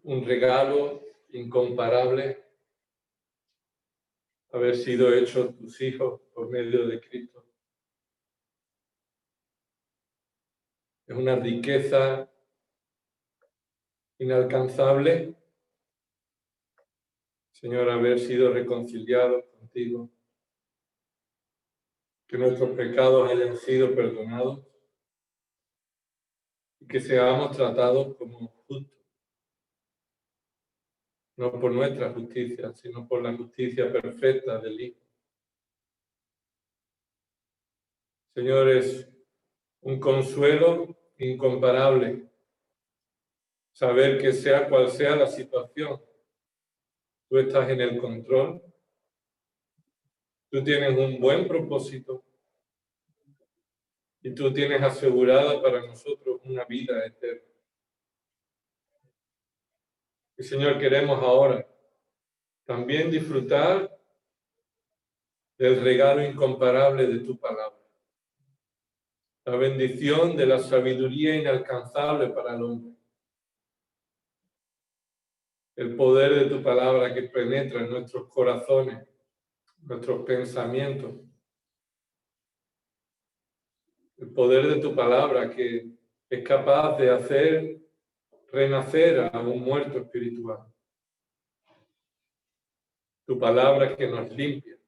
un regalo incomparable haber sido hechos tus hijos por medio de Cristo. Es una riqueza inalcanzable, Señor, haber sido reconciliados contigo, que nuestros pecados hayan sido perdonados y que seamos tratados como justos, no por nuestra justicia, sino por la justicia perfecta del Hijo. Señor, es un consuelo incomparable saber que sea cual sea la situación, tú estás en el control, tú tienes un buen propósito y tú tienes asegurada para nosotros una vida eterna. Y Señor, queremos ahora también disfrutar del regalo incomparable de tu palabra, la bendición de la sabiduría inalcanzable para el hombre, el poder de tu palabra que penetra en nuestros corazones, nuestros pensamientos, el poder de tu palabra que es capaz de hacer renacer a un muerto espiritual. Tu palabra que nos limpia.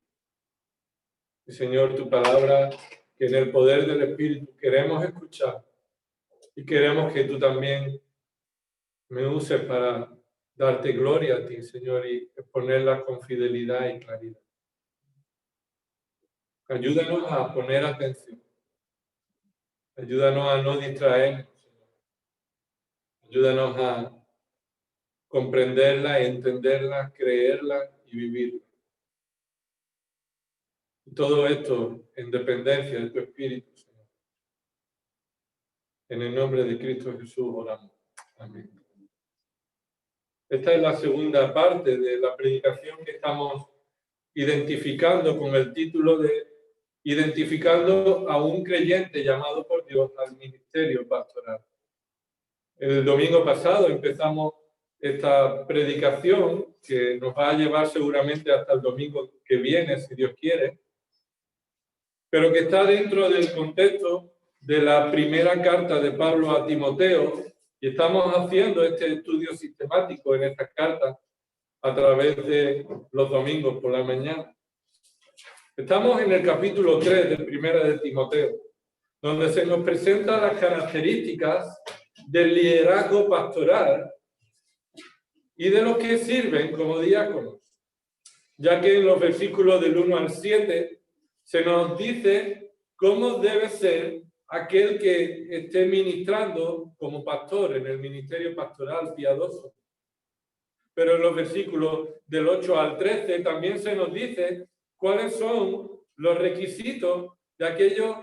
Y Señor, tu palabra que en el poder del Espíritu queremos escuchar y queremos que tú también me uses para darte gloria a ti, Señor, y exponerla con fidelidad y claridad. Ayúdanos a poner atención. Ayúdanos a no distraernos, Señor. Ayúdanos a comprenderla, entenderla, creerla y vivirla. Y todo esto en dependencia de tu Espíritu, Señor. En el nombre de Cristo Jesús oramos. Amén. Esta es la segunda parte de la predicación que estamos identificando con el título de Identificando a un creyente llamado por Dios al ministerio pastoral. El domingo pasado empezamos esta predicación que nos va a llevar seguramente hasta el domingo que viene, si Dios quiere, pero que está dentro del contexto de la primera carta de Pablo a Timoteo, y estamos haciendo este estudio sistemático en esta carta a través de los domingos por la mañana. Estamos en el capítulo 3 de Primera de Timoteo, donde se nos presentan las características del liderazgo pastoral y de los que sirven como diáconos, ya que en los versículos del 1 al 7 se nos dice cómo debe ser aquel que esté ministrando como pastor en el ministerio pastoral piadoso. Pero en los versículos del 8 al 13 también se nos dice cuáles son los requisitos de aquellos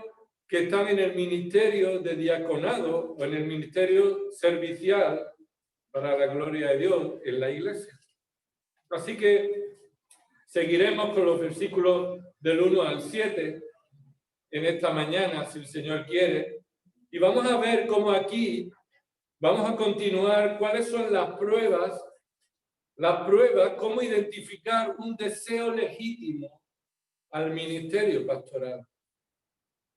que están en el ministerio de diaconado o en el ministerio servicial para la gloria de Dios en la iglesia. Así que seguiremos con los versículos del 1 al 7 en esta mañana, si el Señor quiere, y vamos a ver cómo aquí vamos a continuar cuáles son las pruebas, cómo identificar un deseo legítimo al ministerio pastoral.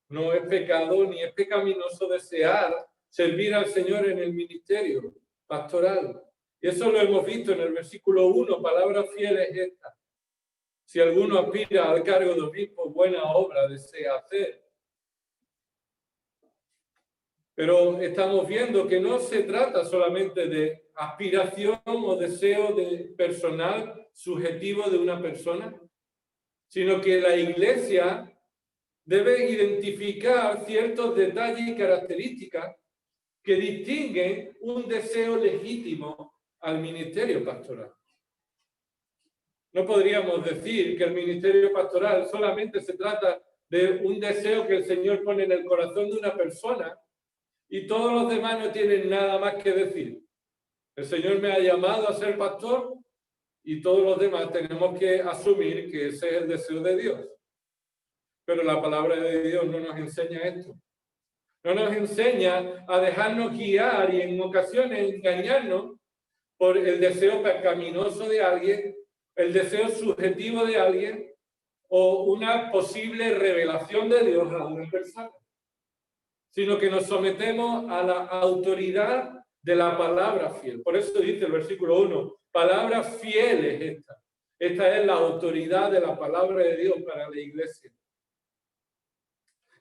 No es pecado ni es pecaminoso desear servir al Señor en el ministerio pastoral. Y eso lo hemos visto en el versículo 1, palabra fiel es esta. Si alguno aspira al cargo de obispo, buena obra desea hacer. Pero estamos viendo que no se trata solamente de aspiración o deseo de personal subjetivo de una persona, sino que la iglesia debe identificar ciertos detalles y características que distinguen un deseo legítimo al ministerio pastoral. No podríamos decir que el ministerio pastoral solamente se trata de un deseo que el Señor pone en el corazón de una persona y todos los demás no tienen nada más que decir. El Señor me ha llamado a ser pastor y todos los demás tenemos que asumir que ese es el deseo de Dios. Pero la palabra de Dios no nos enseña esto. No nos enseña a dejarnos guiar y en ocasiones engañarnos por el deseo pecaminoso de alguien, el deseo subjetivo de alguien o una posible revelación de Dios a una persona, sino que nos sometemos a la autoridad de la palabra fiel. Por eso dice el versículo 1, palabra fiel es esta. Esta es la autoridad de la palabra de Dios para la iglesia.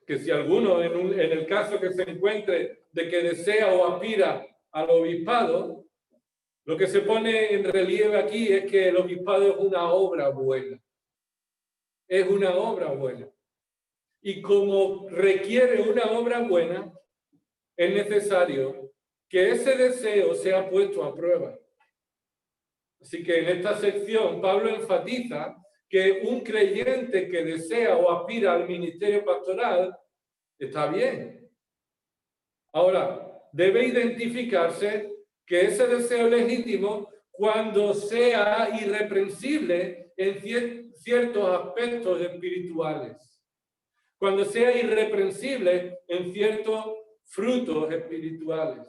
Que si alguno, en el caso que se encuentre de que desea o aspira al obispado, lo que se pone en relieve aquí es que el obispado es una obra buena. Es una obra buena. Y como requiere una obra buena, es necesario que ese deseo sea puesto a prueba. Así que en esta sección Pablo enfatiza que un creyente que desea o aspira al ministerio pastoral está bien. Ahora, debe identificarse que ese deseo legítimo cuando sea irreprensible en ciertos aspectos espirituales, cuando sea irreprensible en ciertos frutos espirituales.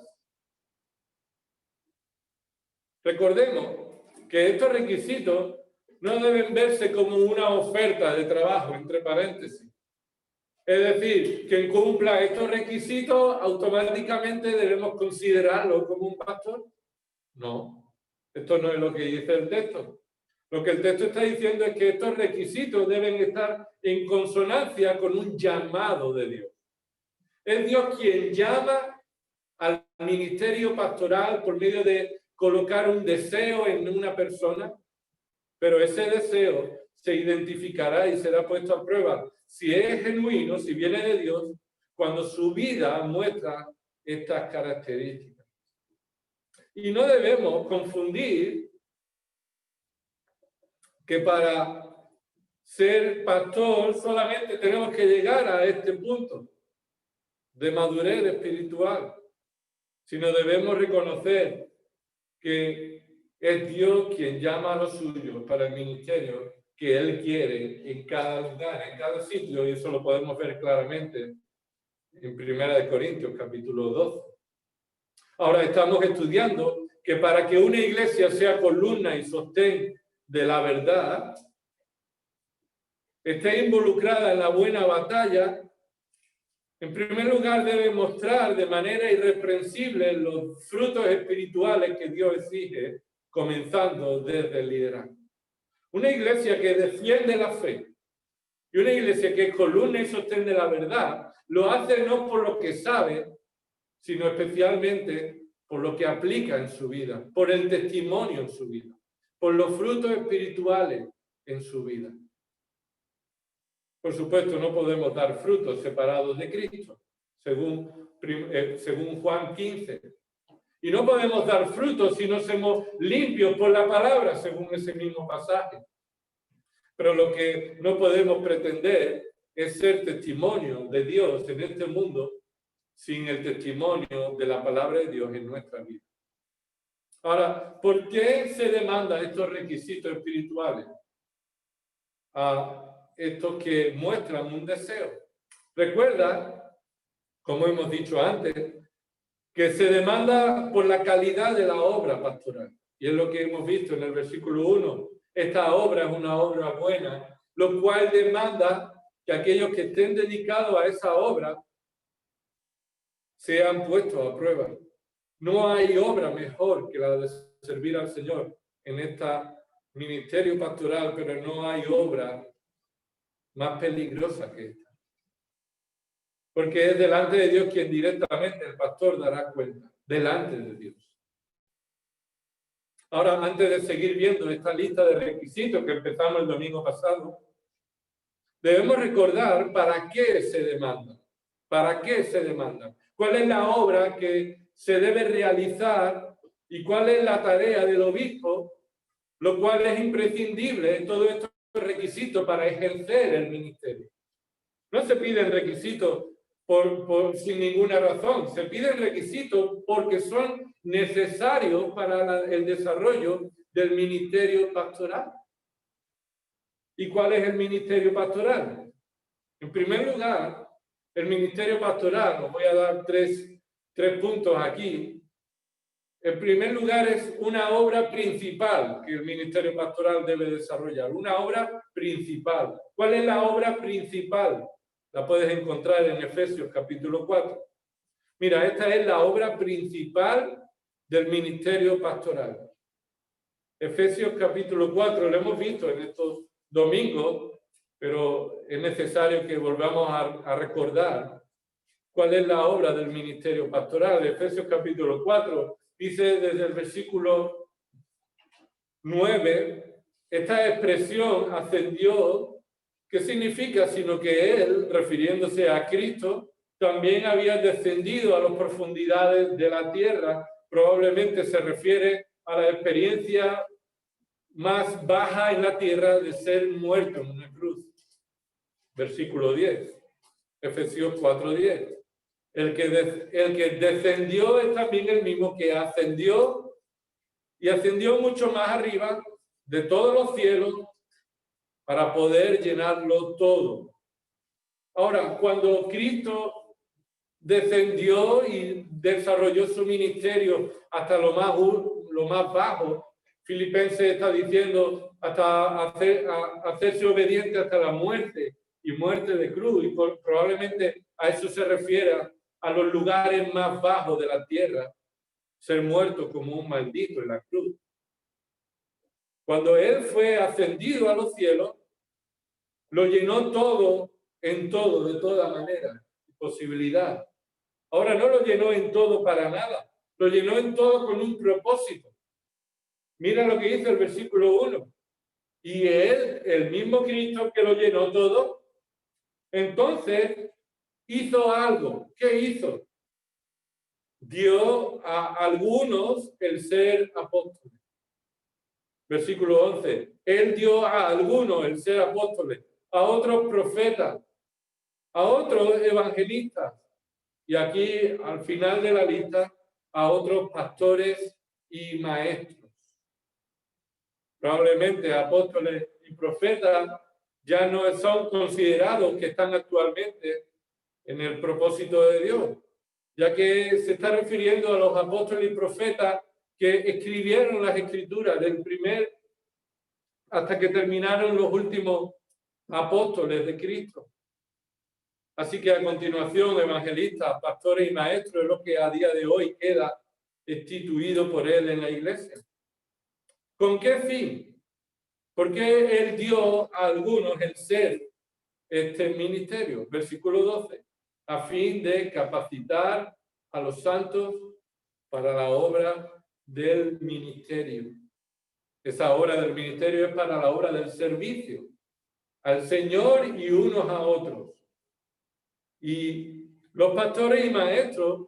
Recordemos que estos requisitos no deben verse como una oferta de trabajo, entre paréntesis. Es decir, quien cumpla estos requisitos, automáticamente debemos considerarlo como un pastor. No, esto no es lo que dice el texto. Lo que el texto está diciendo es que estos requisitos deben estar en consonancia con un llamado de Dios. Es Dios quien llama al ministerio pastoral por medio de colocar un deseo en una persona, pero ese deseo se identificará y será puesto a prueba si es genuino, si viene de Dios, cuando su vida muestra estas características. Y no debemos confundir que para ser pastor solamente tenemos que llegar a este punto de madurez espiritual, sino debemos reconocer que es Dios quien llama a los suyos para el ministerio que Él quiere en cada lugar, en cada sitio, y eso lo podemos ver claramente en 1 Corintios, capítulo 12. Ahora estamos estudiando que para que una iglesia sea columna y sostén de la verdad, esté involucrada en la buena batalla, en primer lugar debe mostrar de manera irreprensible los frutos espirituales que Dios exige, comenzando desde el liderazgo. Una iglesia que defiende la fe y una iglesia que es columna y sostén de la verdad, lo hace no por lo que sabe, sino especialmente por lo que aplica en su vida, por el testimonio en su vida, por los frutos espirituales en su vida. Por supuesto, no podemos dar frutos separados de Cristo, según Juan 15. Y no podemos dar frutos si no somos limpios por la palabra, según ese mismo pasaje. Pero lo que no podemos pretender es ser testimonio de Dios en este mundo sin el testimonio de la palabra de Dios en nuestra vida. Ahora, ¿por qué se demandan estos requisitos espirituales? Estos que muestran un deseo. Recuerda, como hemos dicho antes, que se demanda por la calidad de la obra pastoral. Y es lo que hemos visto en el versículo 1. Esta obra es una obra buena, lo cual demanda que aquellos que estén dedicados a esa obra sean puestos a prueba. No hay obra mejor que la de servir al Señor en este ministerio pastoral, pero no hay obra más peligrosa que esta. Porque es delante de Dios quien directamente el pastor dará cuenta, delante de Dios. Ahora, antes de seguir viendo esta lista de requisitos que empezamos el domingo pasado, debemos recordar para qué se demanda. ¿Para qué se demanda? ¿Cuál es la obra que se debe realizar y cuál es la tarea del obispo? Lo cual es imprescindible en todos estos requisitos para ejercer el ministerio. No se piden requisitos sin ninguna razón. Se piden requisitos porque son necesarios para el desarrollo del ministerio pastoral. ¿Y cuál es el ministerio pastoral? En primer lugar, el ministerio pastoral, os voy a dar tres puntos aquí. En primer lugar, es una obra principal que el ministerio pastoral debe desarrollar, una obra principal. ¿Cuál es la obra principal? La puedes encontrar en Efesios capítulo 4. Mira, esta es la obra principal del ministerio pastoral. Efesios capítulo 4, lo hemos visto en estos domingos, pero es necesario que volvamos a recordar cuál es la obra del ministerio pastoral. Efesios capítulo 4 dice desde el versículo 9, esta expresión ascendió, ¿qué significa? Sino que él, refiriéndose a Cristo, también había descendido a las profundidades de la tierra. Probablemente se refiere a la experiencia más baja en la tierra de ser muerto en una cruz. Versículo 10, Efesios 4:10. El que descendió es también el mismo que ascendió y ascendió mucho más arriba de todos los cielos para poder llenarlo todo. Ahora, cuando Cristo descendió y desarrolló su ministerio hasta lo más bajo, Filipenses está diciendo hasta hacerse obediente hasta la muerte y muerte de cruz, y probablemente a eso se refiere a los lugares más bajos de la tierra, ser muerto como un maldito en la cruz. Cuando él fue ascendido a los cielos, lo llenó todo, en todo, de toda manera, posibilidad. Ahora no lo llenó en todo para nada, lo llenó en todo con un propósito. Mira lo que dice el versículo 1. Y él, el mismo Cristo que lo llenó todo, entonces hizo algo. ¿Qué hizo? Dio a algunos el ser apóstoles. Versículo 11. Él dio a algunos el ser apóstoles, a otros profetas, a otros evangelistas, y aquí al final de la lista, a otros pastores y maestros. Probablemente apóstoles y profetas ya no son considerados que están actualmente en el propósito de Dios, ya que se está refiriendo a los apóstoles y profetas que escribieron las escrituras del primer hasta que terminaron los últimos apóstoles de Cristo. Así que a continuación, evangelistas, pastores y maestros es lo que a día de hoy queda instituido por él en la iglesia. ¿Con qué fin? Porque él dio a algunos el ser este ministerio. Versículo 12. A fin de capacitar a los santos para la obra del ministerio. Esa obra del ministerio es para la obra del servicio al Señor y unos a otros. Y los pastores y maestros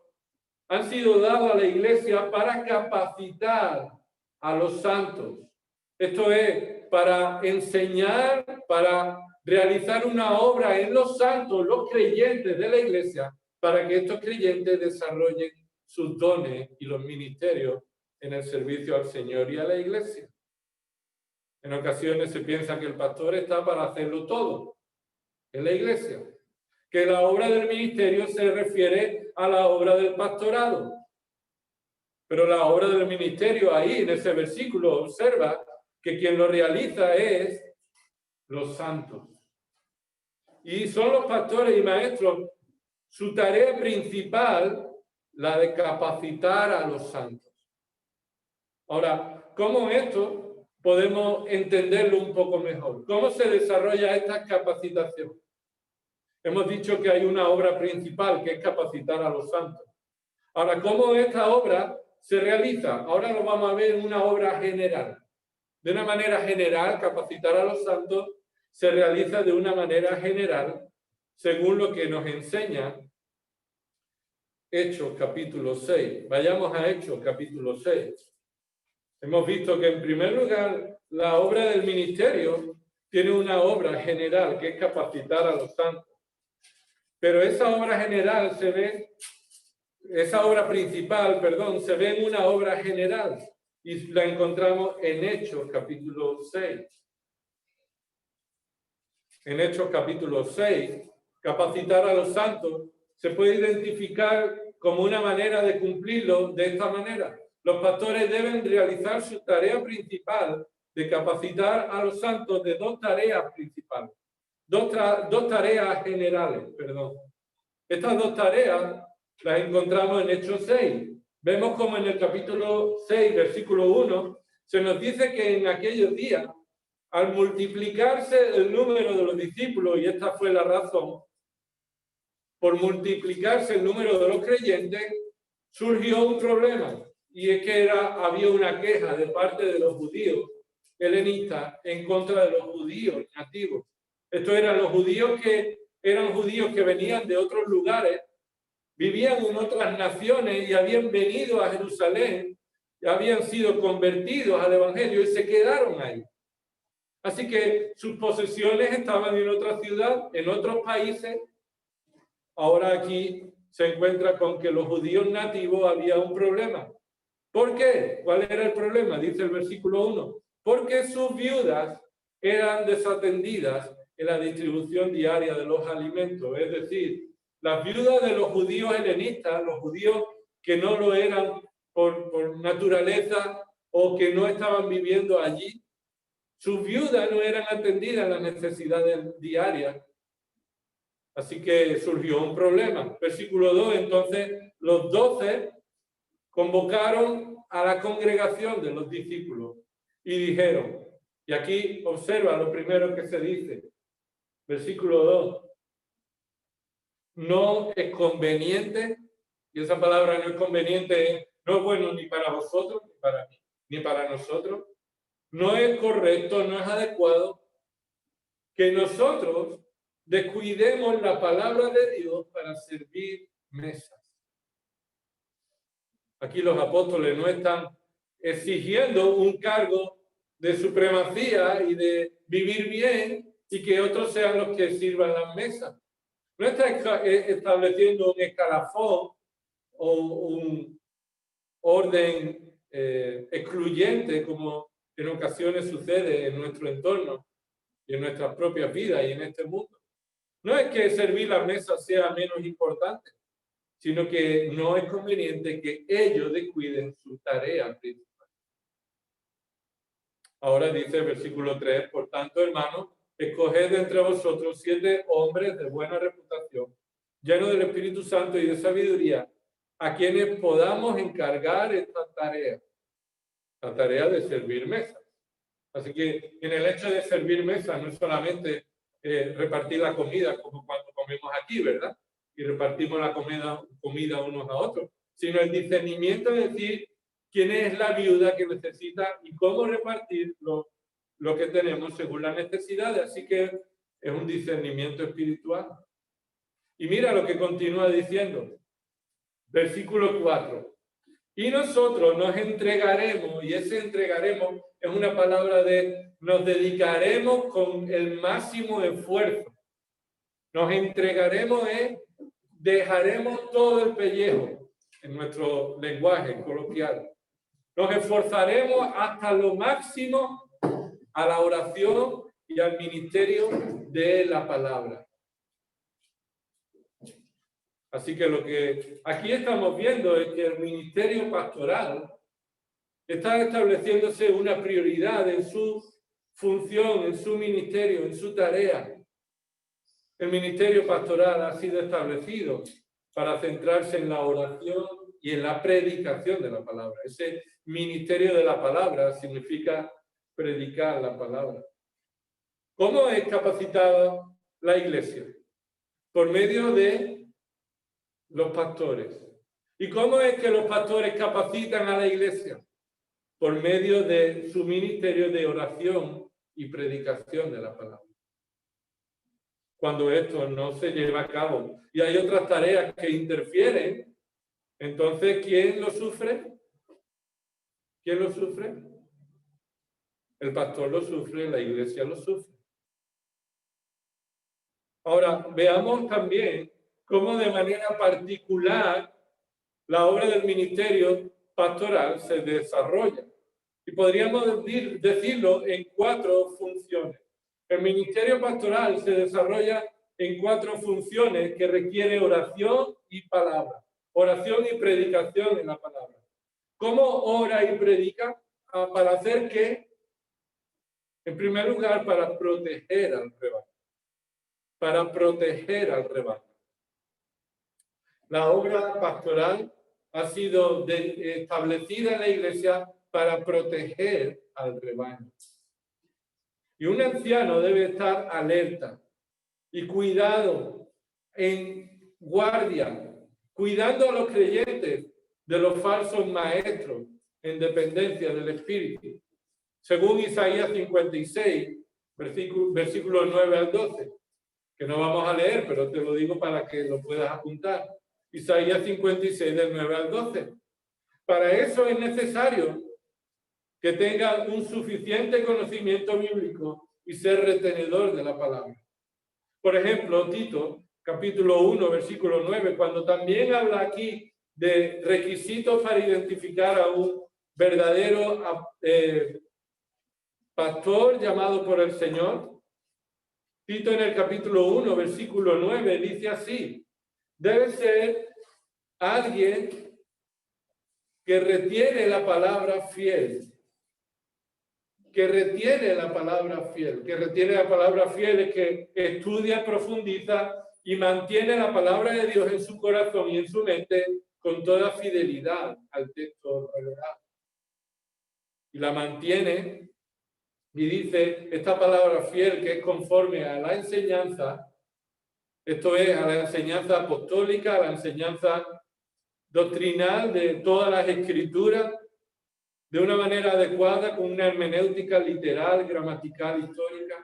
han sido dados a la iglesia para capacitar a los santos. Esto es, para enseñar, para realizar una obra en los santos, los creyentes de la iglesia, para que estos creyentes desarrollen sus dones y los ministerios en el servicio al Señor y a la iglesia. En ocasiones se piensa que el pastor está para hacerlo todo en la iglesia, que la obra del ministerio se refiere a la obra del pastorado. Pero la obra del ministerio ahí, en ese versículo, observa que quien lo realiza es los santos. Y son los pastores y maestros, su tarea principal, la de capacitar a los santos. Ahora, ¿cómo esto podemos entenderlo un poco mejor? ¿Cómo se desarrolla esta capacitación? Hemos dicho que hay una obra principal, que es capacitar a los santos. Ahora, ¿cómo esta obra se realiza? Ahora lo vamos a ver en una obra general. De una manera general, capacitar a los santos se realiza de una manera general, según lo que nos enseña Hechos capítulo 6. Vayamos a Hechos capítulo 6. Hemos visto que en primer lugar, la obra del ministerio tiene una obra general, que es capacitar a los santos. Pero esa obra general se ve, esa obra principal, perdón, se ve en una obra general y la encontramos en Hechos capítulo 6. En Hechos capítulo 6, capacitar a los santos se puede identificar como una manera de cumplirlo de esta manera. Los pastores deben realizar su tarea principal de capacitar a los santos de dos tareas principales, dos tareas generales, perdón. Estas dos tareas las encontramos en Hechos 6. Vemos como en el capítulo 6, versículo 1, se nos dice que en aquellos días, al multiplicarse el número de los discípulos, y esta fue la razón, por multiplicarse el número de los creyentes, surgió un problema, y es que había una queja de parte de los judíos helenistas en contra de los judíos nativos. Estos eran los judíos que venían de otros lugares, vivían en otras naciones y habían venido a Jerusalén, y habían sido convertidos al Evangelio y se quedaron ahí. Así que sus posesiones estaban en otra ciudad, en otros países. Ahora aquí se encuentra con que los judíos nativos había un problema. ¿Por qué? ¿Cuál era el problema? Dice el versículo 1. Porque sus viudas eran desatendidas en la distribución diaria de los alimentos. Es decir, las viudas de los judíos helenistas, los judíos que no lo eran por naturaleza o que no estaban viviendo allí, sus viudas no eran atendidas en las necesidades diarias. Así que surgió un problema. Versículo 2, entonces los 12 convocaron a la congregación de los discípulos y dijeron, y aquí observa lo primero que se dice, versículo 2, no es conveniente, y esa palabra no es conveniente, no es bueno ni para vosotros, ni para mí, ni para nosotros, no es correcto, no es adecuado que nosotros descuidemos la palabra de Dios para servir mesas. Aquí los apóstoles no están exigiendo un cargo de supremacía y de vivir bien y que otros sean los que sirvan las mesas. No está estableciendo un escalafón o un orden excluyente como en ocasiones sucede en nuestro entorno y en nuestras propias vidas y en este mundo. No es que servir las mesas sea menos importante, sino que no es conveniente que ellos descuiden su tarea principal. Ahora dice el versículo 3, por tanto, hermanos, escoged entre vosotros 7 hombres de buena reputación, llenos del Espíritu Santo y de sabiduría, a quienes podamos encargar esta tarea, la tarea de servir mesas. Así que en el hecho de servir mesas no es solamente repartir la comida como cuando comemos aquí, ¿verdad? Y repartimos la comida unos a otros, sino el discernimiento de decir quién es la viuda que necesita y cómo repartir lo que tenemos según las necesidades. Así que es un discernimiento espiritual. Y mira lo que continúa diciendo. Versículo 4. Y nosotros nos entregaremos, y ese entregaremos es una palabra de nos dedicaremos con el máximo esfuerzo. Nos entregaremos dejaremos todo el pellejo en nuestro lenguaje coloquial. Nos esforzaremos hasta lo máximo a la oración y al ministerio de la palabra. Así que lo que aquí estamos viendo es que el ministerio pastoral está estableciéndose una prioridad en su función, en su ministerio, en su tarea. El ministerio pastoral ha sido establecido para centrarse en la oración y en la predicación de la palabra. Ese ministerio de la palabra significa predicar la palabra. ¿Cómo es capacitada la iglesia? Por medio de los pastores. ¿Y cómo es que los pastores capacitan a la iglesia? Por medio de su ministerio de oración y predicación de la palabra. Cuando esto no se lleva a cabo y hay otras tareas que interfieren, entonces, ¿quién lo sufre? ¿Quién lo sufre? El pastor lo sufre, la iglesia lo sufre. Ahora, veamos también cómo de manera particular la obra del ministerio pastoral se desarrolla. Y podríamos decirlo en 4 funciones. El ministerio pastoral se desarrolla en 4 funciones que requiere oración y palabra. Oración y predicación en la palabra. ¿Cómo ora y predica? ¿Para hacer qué? En primer lugar, para proteger al rebaño. Para proteger al rebaño. La obra pastoral ha sido establecida en la iglesia para proteger al rebaño. Y un anciano debe estar alerta y cuidado, en guardia, cuidando a los creyentes de los falsos maestros en dependencia del Espíritu. Según Isaías 56, versículos 9 al 12, que no vamos a leer, pero te lo digo para que lo puedas apuntar. Isaías 56, del 9 al 12. Para eso es necesario que tenga un suficiente conocimiento bíblico y ser retenedor de la palabra. Por ejemplo, Tito, capítulo 1, versículo 9, cuando también habla aquí de requisitos para identificar a un verdadero pastor llamado por el Señor. Tito en el capítulo 1, versículo 9, dice así: debe ser alguien que retiene la palabra fiel. Que retiene la palabra fiel. Que retiene la palabra fiel es que estudia, profundiza y mantiene la palabra de Dios en su corazón y en su mente con toda fidelidad al texto revelado. Y la mantiene y dice esta palabra fiel que es conforme a la enseñanza, esto es a la enseñanza apostólica, a la enseñanza doctrinal de todas las escrituras, de una manera adecuada, con una hermenéutica literal, gramatical, histórica.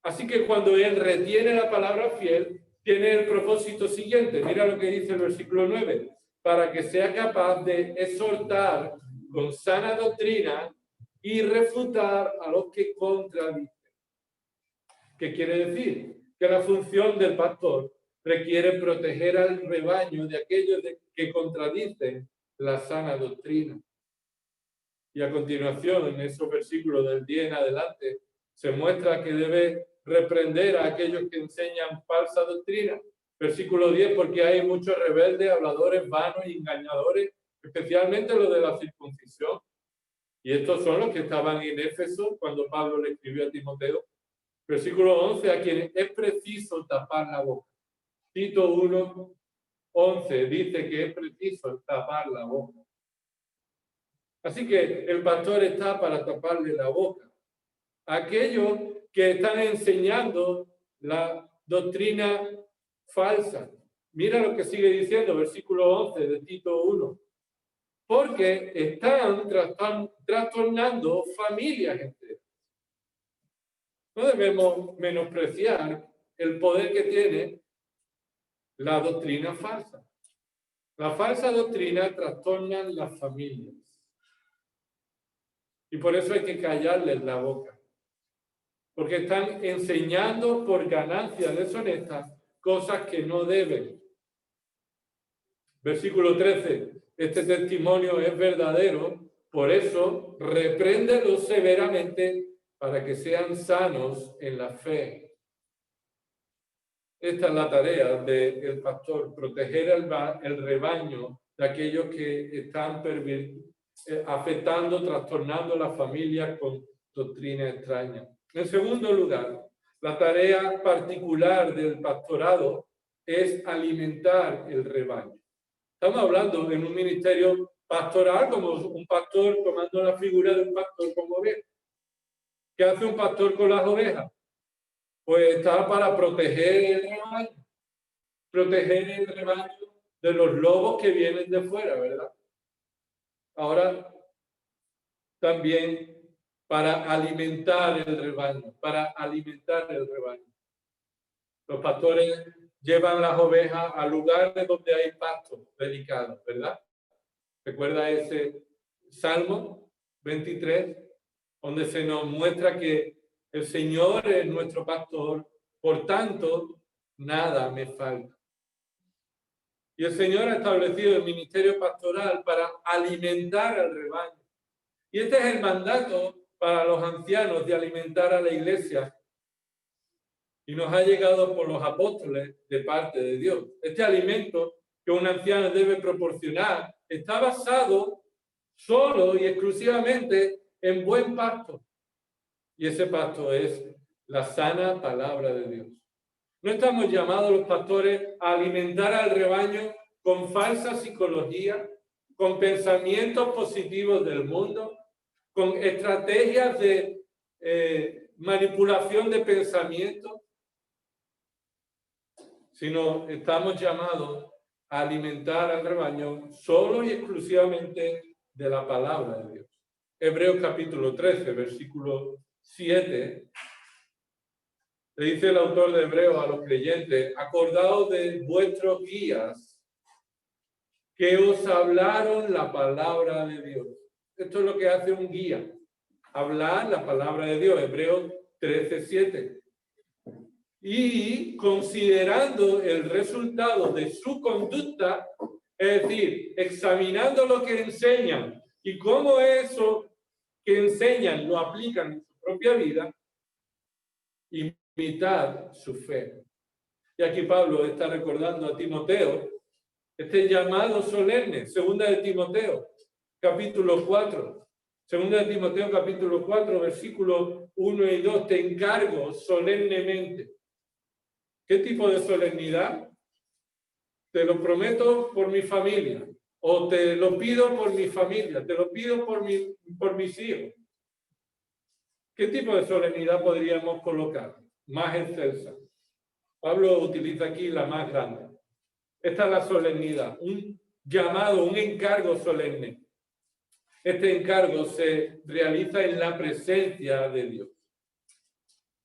Así que cuando él retiene la palabra fiel, tiene el propósito siguiente. Mira lo que dice el versículo 9. Para que sea capaz de exhortar con sana doctrina y refutar a los que contradicen. ¿Qué quiere decir? Que la función del pastor requiere proteger al rebaño de aquellos que contradicen la sana doctrina. Y a continuación, en esos versículos del 10 en adelante, se muestra que debe reprender a aquellos que enseñan falsa doctrina. Versículo 10, porque hay muchos rebeldes, habladores vanos y engañadores, especialmente los de la circuncisión. Y estos son los que estaban en Éfeso cuando Pablo le escribió a Timoteo. Versículo 11, a quienes es preciso tapar la boca. Tito 1, 11 dice que es preciso tapar la boca. Así que el pastor está para taparle la boca a aquellos que están enseñando la doctrina falsa. Mira lo que sigue diciendo, versículo 11 de Tito 1. Porque están trastornando familias enteras. No debemos menospreciar el poder que tiene la doctrina falsa. La falsa doctrina trastorna las familias. Y por eso hay que callarles la boca. Porque están enseñando por ganancias deshonestas cosas que no deben. Versículo 13. Este testimonio es verdadero, por eso repréndelos severamente para que sean sanos en la fe. Esta es la tarea del pastor, proteger el rebaño de aquellos que están afectando, trastornando la familia con doctrina extraña. En segundo lugar, la tarea particular del pastorado es alimentar el rebaño. Estamos hablando en un ministerio pastoral, como un pastor tomando la figura de un pastor con ovejas. ¿Qué hace un pastor con las ovejas? Pues está para proteger el rebaño de los lobos que vienen de fuera, ¿verdad? Ahora, también para alimentar el rebaño, Los pastores llevan las ovejas a lugares donde hay pastos delicados, ¿verdad? Recuerda ese Salmo 23, donde se nos muestra que el Señor es nuestro pastor, por tanto, nada me falta. Y el Señor ha establecido el ministerio pastoral para alimentar al rebaño. Y este es el mandato para los ancianos de alimentar a la iglesia. Y nos ha llegado por los apóstoles de parte de Dios. Este alimento que un anciano debe proporcionar está basado solo y exclusivamente en buen pacto. Y ese pacto es la sana palabra de Dios. No estamos llamados los pastores a alimentar al rebaño con falsa psicología, con pensamientos positivos del mundo, con estrategias de manipulación de pensamientos, sino estamos llamados a alimentar al rebaño solo y exclusivamente de la palabra de Dios. Hebreos capítulo 13, versículo 7, le dice el autor de Hebreos a los creyentes: acordaos de vuestros guías que os hablaron la palabra de Dios. Esto es lo que hace un guía, hablar la palabra de Dios. Hebreos 13, 7. Y considerando el resultado de su conducta, es decir, examinando lo que enseñan y cómo eso que enseñan lo aplican en su propia vida, imitar su fe. Y aquí Pablo está recordando a Timoteo este llamado solemne, segunda de Timoteo, capítulo 4. Segunda de Timoteo, capítulo 4, versículos 1 y 2, te encargo solemnemente. ¿Qué tipo de solemnidad? Te lo prometo por mi familia, o te lo pido por mi familia, te lo pido por mis hijos. ¿Qué tipo de solemnidad podríamos colocar? Más excelsa. Pablo utiliza aquí la más grande. Esta es la solemnidad, un llamado, un encargo solemne. Este encargo se realiza en la presencia de Dios.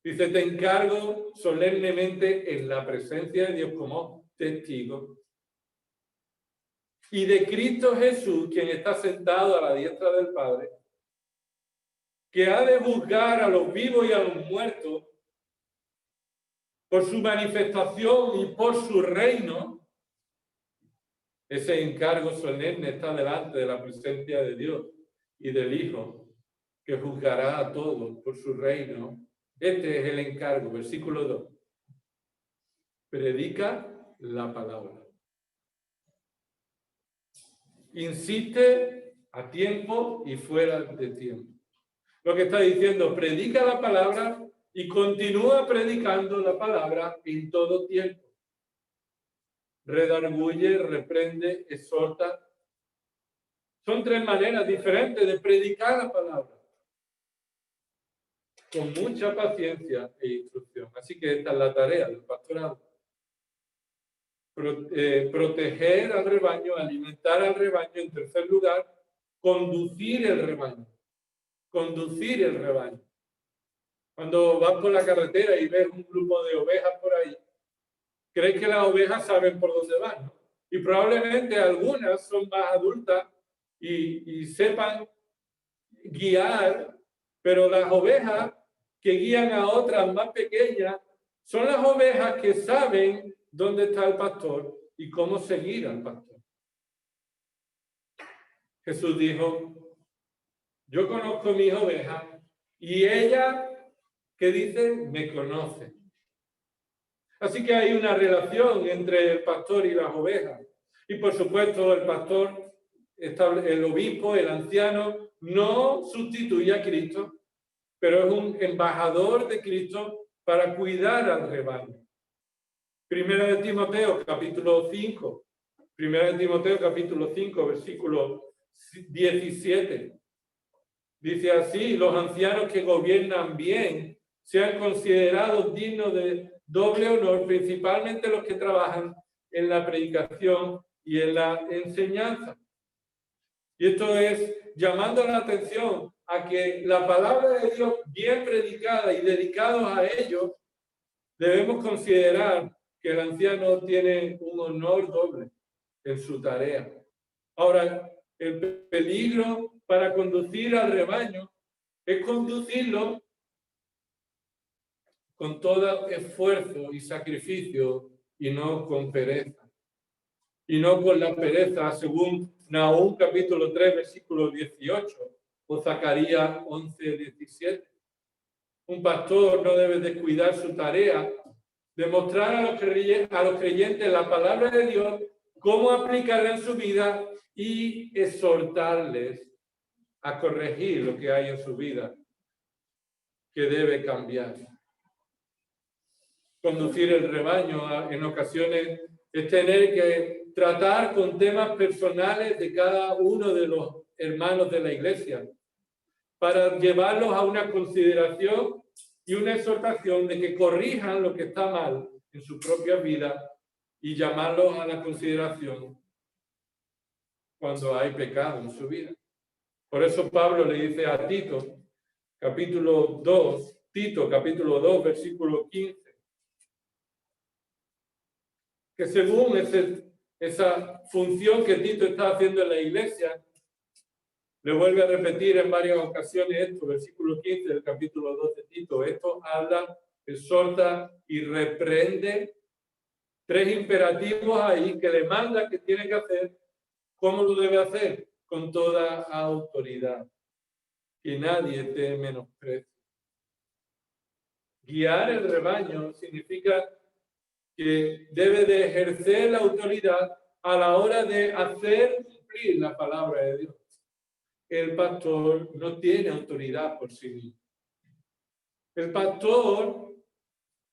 Dice, te encargo solemnemente en la presencia de Dios como testigo y de Cristo Jesús, quien está sentado a la diestra del Padre, que ha de juzgar a los vivos y a los muertos por su manifestación y por su reino. Ese encargo solemne está delante de la presencia de Dios y del Hijo, que juzgará a todos por su reino. Este es el encargo, versículo 2. Predica la palabra. Insiste a tiempo y fuera de tiempo. Lo que está diciendo, predica la palabra y continúa predicando la palabra en todo tiempo. Redarguye, reprende, exhorta. Son tres maneras diferentes de predicar la palabra. Con mucha paciencia e instrucción. Así que esta es la tarea del pastorado. Proteger al rebaño, alimentar al rebaño, en tercer lugar, conducir el rebaño. Conducir el rebaño. Cuando vas por la carretera y ves un grupo de ovejas por ahí, crees que las ovejas saben por dónde van, ¿no? Y probablemente algunas son más adultas y sepan guiar, pero las ovejas que guían a otras más pequeñas son las ovejas que saben dónde está el pastor y cómo seguir al pastor. Jesús dijo, yo conozco mis ovejas y ella, ¿qué dice? Me conoce. Así que hay una relación entre el pastor y las ovejas. Y por supuesto el pastor, el obispo, el anciano, no sustituye a Cristo, pero es un embajador de Cristo para cuidar al rebaño. Primera de Timoteo, capítulo 5. Primera de Timoteo, capítulo 5, versículo 17. Dice así, los ancianos que gobiernan bien sean considerados dignos de doble honor, principalmente los que trabajan en la predicación y en la enseñanza. Y esto es llamando la atención a que la palabra de Dios bien predicada y dedicados a ello, debemos considerar que el anciano tiene un honor doble en su tarea. Ahora, el peligro para conducir al rebaño es conducirlo con todo esfuerzo y sacrificio y no con pereza. Y no con la pereza, según Nahum capítulo 3, versículo 18, o Zacarías 11, 17. Un pastor no debe descuidar su tarea de mostrar a los creyentes la palabra de Dios, cómo aplicarla en su vida y exhortarles a corregir lo que hay en su vida que debe cambiar. Conducir el rebaño en ocasiones es tener que tratar con temas personales de cada uno de los hermanos de la iglesia para llevarlos a una consideración y una exhortación de que corrijan lo que está mal en su propia vida y llamarlos a la consideración cuando hay pecado en su vida. Por eso Pablo le dice a Tito, capítulo 2, versículo 15, que según esa función que Tito está haciendo en la iglesia, le vuelve a repetir en varias ocasiones esto, versículo 15 del capítulo 2 de Tito. Esto habla, exhorta y reprende. Tres imperativos ahí que le manda que tiene que hacer. ¿Cómo lo debe hacer? Con toda autoridad. Que nadie te menosprecie. Guiar el rebaño significa que debe de ejercer la autoridad a la hora de hacer cumplir la palabra de Dios. El pastor no tiene autoridad por sí mismo. El pastor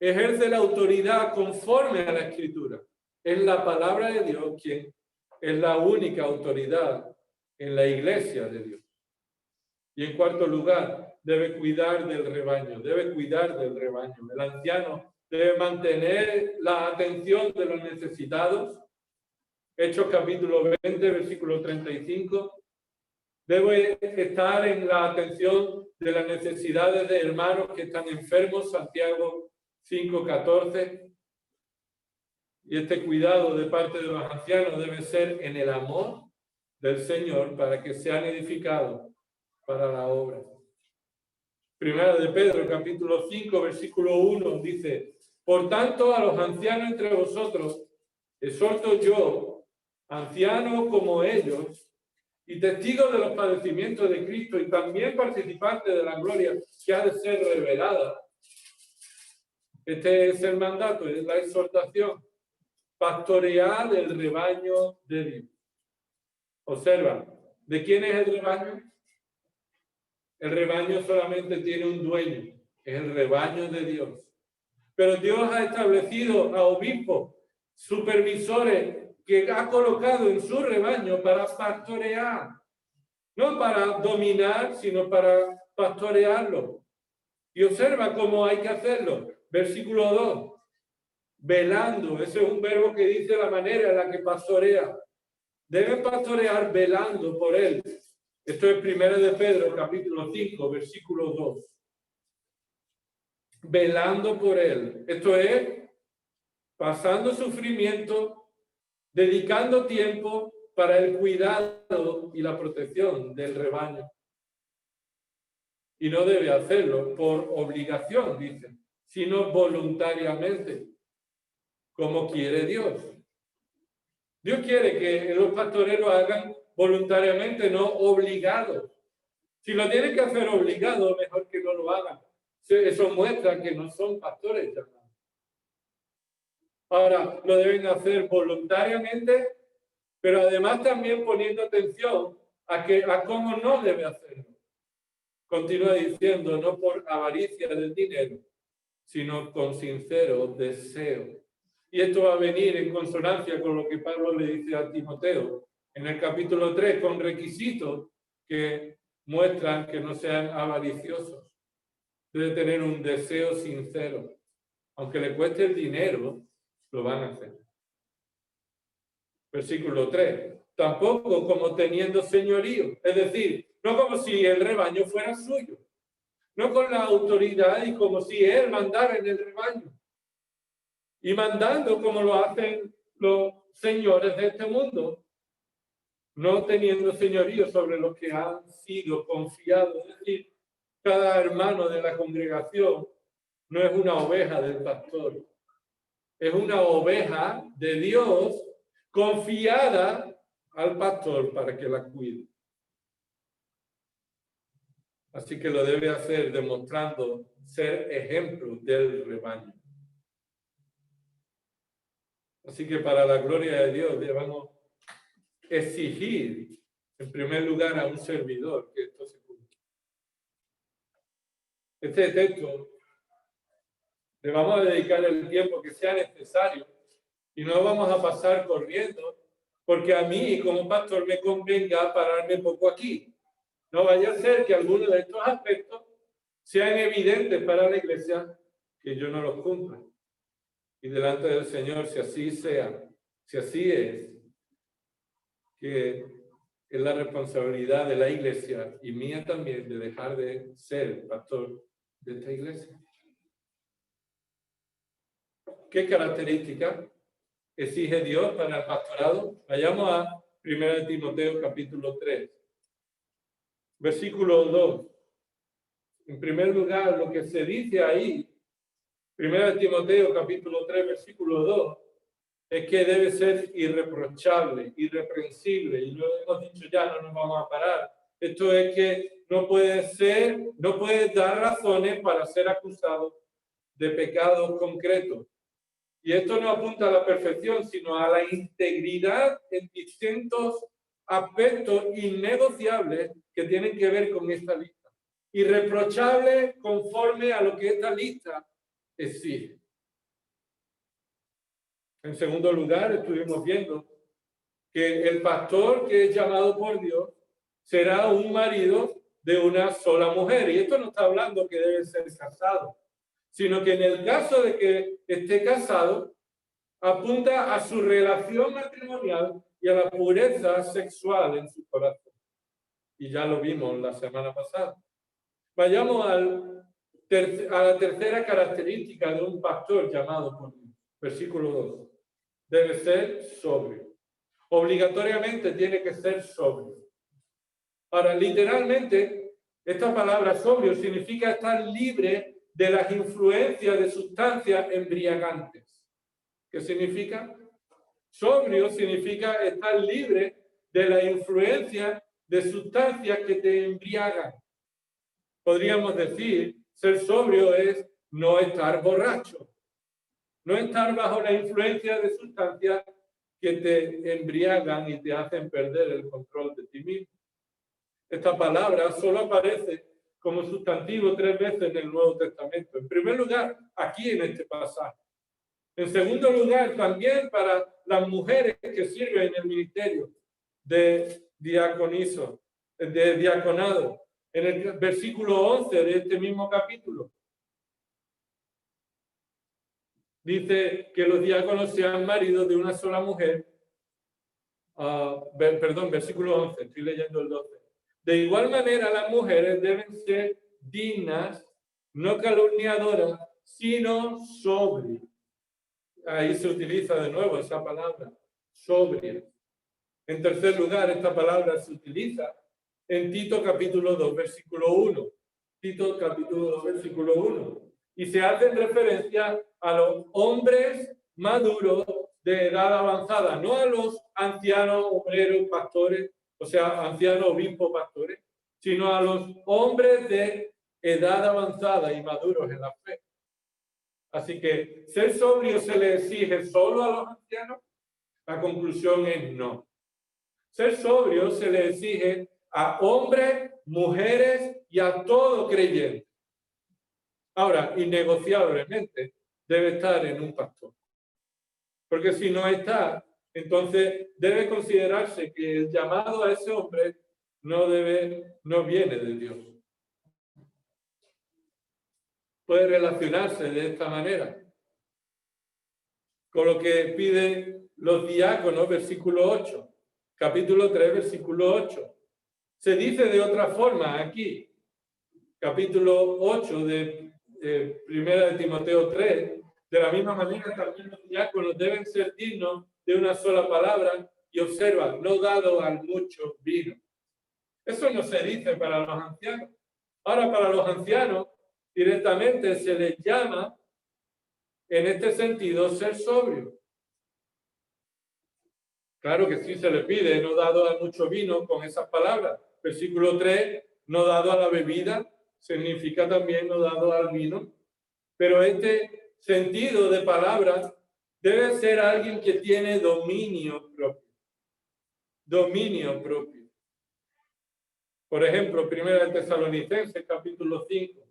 ejerce la autoridad conforme a la Escritura. Es la palabra de Dios quien es la única autoridad en la iglesia de Dios. Y en cuarto lugar, debe cuidar del rebaño, El anciano debe mantener la atención de los necesitados. Hechos capítulo 20, versículo 35. Debe estar en la atención de las necesidades de hermanos que están enfermos, Santiago 5:14. Y este cuidado de parte de los ancianos debe ser en el amor del Señor para que sean edificados para la obra. Primera de Pedro, capítulo 5, versículo 1, dice: por tanto, a los ancianos entre vosotros, exhorto yo, anciano como ellos, y testigo de los padecimientos de Cristo y también participante de la gloria que ha de ser revelada. Este es el mandato, es la exhortación. Pastorear el rebaño de Dios. Observa, ¿de quién es el rebaño? El rebaño solamente tiene un dueño, es el rebaño de Dios. Pero Dios ha establecido a obispos, supervisores, que ha colocado en su rebaño para pastorear. No para dominar, sino para pastorearlo. Y observa cómo hay que hacerlo. Versículo 2. Velando. Ese es un verbo que dice la manera en la que pastorea. Deben pastorear velando por él. Esto es 1 de Pedro, capítulo 5, versículo 2. Velando por él. Esto es pasando sufrimiento, dedicando tiempo para el cuidado y la protección del rebaño. Y no debe hacerlo por obligación, dicen, sino voluntariamente, como quiere Dios. Dios quiere que los pastores lo hagan voluntariamente, no obligados. Si lo tienen que hacer obligado, mejor que no lo hagan. Eso muestra que no son pastores, hermanos. Ahora, lo deben hacer voluntariamente, pero además también poniendo atención a cómo no debe hacerlo. Continúa diciendo, no por avaricia del dinero, sino con sincero deseo. Y esto va a venir en consonancia con lo que Pablo le dice a Timoteo en el capítulo 3, con requisitos que muestran que no sean avariciosos. Debe tener un deseo sincero. Aunque le cueste el dinero, lo van a hacer. Versículo 3. Tampoco como teniendo señorío. Es decir, no como si el rebaño fuera suyo. No con la autoridad y como si él mandara en el rebaño. Y mandando como lo hacen los señores de este mundo. No teniendo señorío sobre los que han sido confiados. Es decir, cada hermano de la congregación no es una oveja del pastor. Es una oveja de Dios confiada al pastor para que la cuide. Así que lo debe hacer demostrando ser ejemplo del rebaño. Así que para la gloria de Dios debemos exigir, en primer lugar, a un servidor que esto se cumpla. Este texto le vamos a dedicar el tiempo que sea necesario y no vamos a pasar corriendo porque a mí como pastor me convenga pararme poco aquí. No vaya a ser que algunos de estos aspectos sean evidentes para la iglesia que yo no los cumpla. Y delante del Señor, si así sea, si así es, que es la responsabilidad de la iglesia y mía también de dejar de ser pastor de esta iglesia. ¿Qué características exige Dios para el pastorado? Vayamos a 1 Timoteo capítulo 3, versículo 2. En primer lugar, lo que se dice ahí, 1 Timoteo capítulo 3, versículo 2, es que debe ser irreprochable, irreprensible. Y lo hemos dicho ya, no nos vamos a parar. Esto es que no puede dar razones para ser acusado de pecados concretos. Y esto no apunta a la perfección, sino a la integridad en distintos aspectos innegociables que tienen que ver con esta lista. Irreprochable conforme a lo que esta lista exige. En segundo lugar, estuvimos viendo que el pastor que es llamado por Dios será un marido de una sola mujer. Y esto no está hablando que debe ser casado, sino que en el caso de que esté casado, apunta a su relación matrimonial y a la pureza sexual en su corazón. Y ya lo vimos la semana pasada. Vayamos a la tercera característica de un pastor llamado por Dios. Versículo 2. Debe ser sobrio. Obligatoriamente tiene que ser sobrio. Ahora, literalmente, esta palabra sobrio significa estar libre de las influencias de sustancias embriagantes. ¿Qué significa? Sobrio significa estar libre de la influencia de sustancias que te embriagan. Podríamos decir, ser sobrio es no estar borracho, no estar bajo la influencia de sustancias que te embriagan y te hacen perder el control de ti mismo. Esta palabra solo aparece como sustantivo 3 veces en el Nuevo Testamento. En primer lugar, aquí en este pasaje. En segundo lugar, también para las mujeres que sirven en el ministerio de diaconado. En el versículo 11 de este mismo capítulo, dice que los diáconos sean maridos de una sola mujer. Versículo 11, estoy leyendo el 12. De igual manera, las mujeres deben ser dignas, no calumniadoras, sino sobrias. Ahí se utiliza de nuevo esa palabra, sobria. En tercer lugar, esta palabra se utiliza en Tito capítulo 2, versículo 1. Tito capítulo 2, versículo 1. Y se hace referencia a los hombres maduros de edad avanzada, no a los ancianos obreros pastores, o sea, ancianos obispos pastores, sino a los hombres de edad avanzada y maduros en la fe. Así que, ¿ser sobrio se le exige solo a los ancianos? La conclusión es no. Ser sobrio se le exige a hombres, mujeres y a todo creyente. Ahora, innegociablemente, debe estar en un pastor. Porque si no está, entonces debe considerarse que el llamado a ese hombre no viene de Dios. Puede relacionarse de esta manera con lo que piden los diáconos, versículo 8, capítulo 3, versículo 8. Se dice de otra forma aquí, capítulo 8 de 1 Timoteo 3, de la misma manera también los diáconos deben ser dignos de una sola palabra y observan, no dado al mucho vino. Eso no se dice para los ancianos. Ahora, para los ancianos, directamente se les llama, en este sentido, ser sobrio. Claro que sí se le pide, no dado a mucho vino con esas palabras. Versículo 3, no dado a la bebida, significa también no dado al vino. Pero este sentido de palabras debe ser alguien que tiene dominio propio. dominio propio. Por ejemplo, 1 Tesalonicenses, capítulo 5,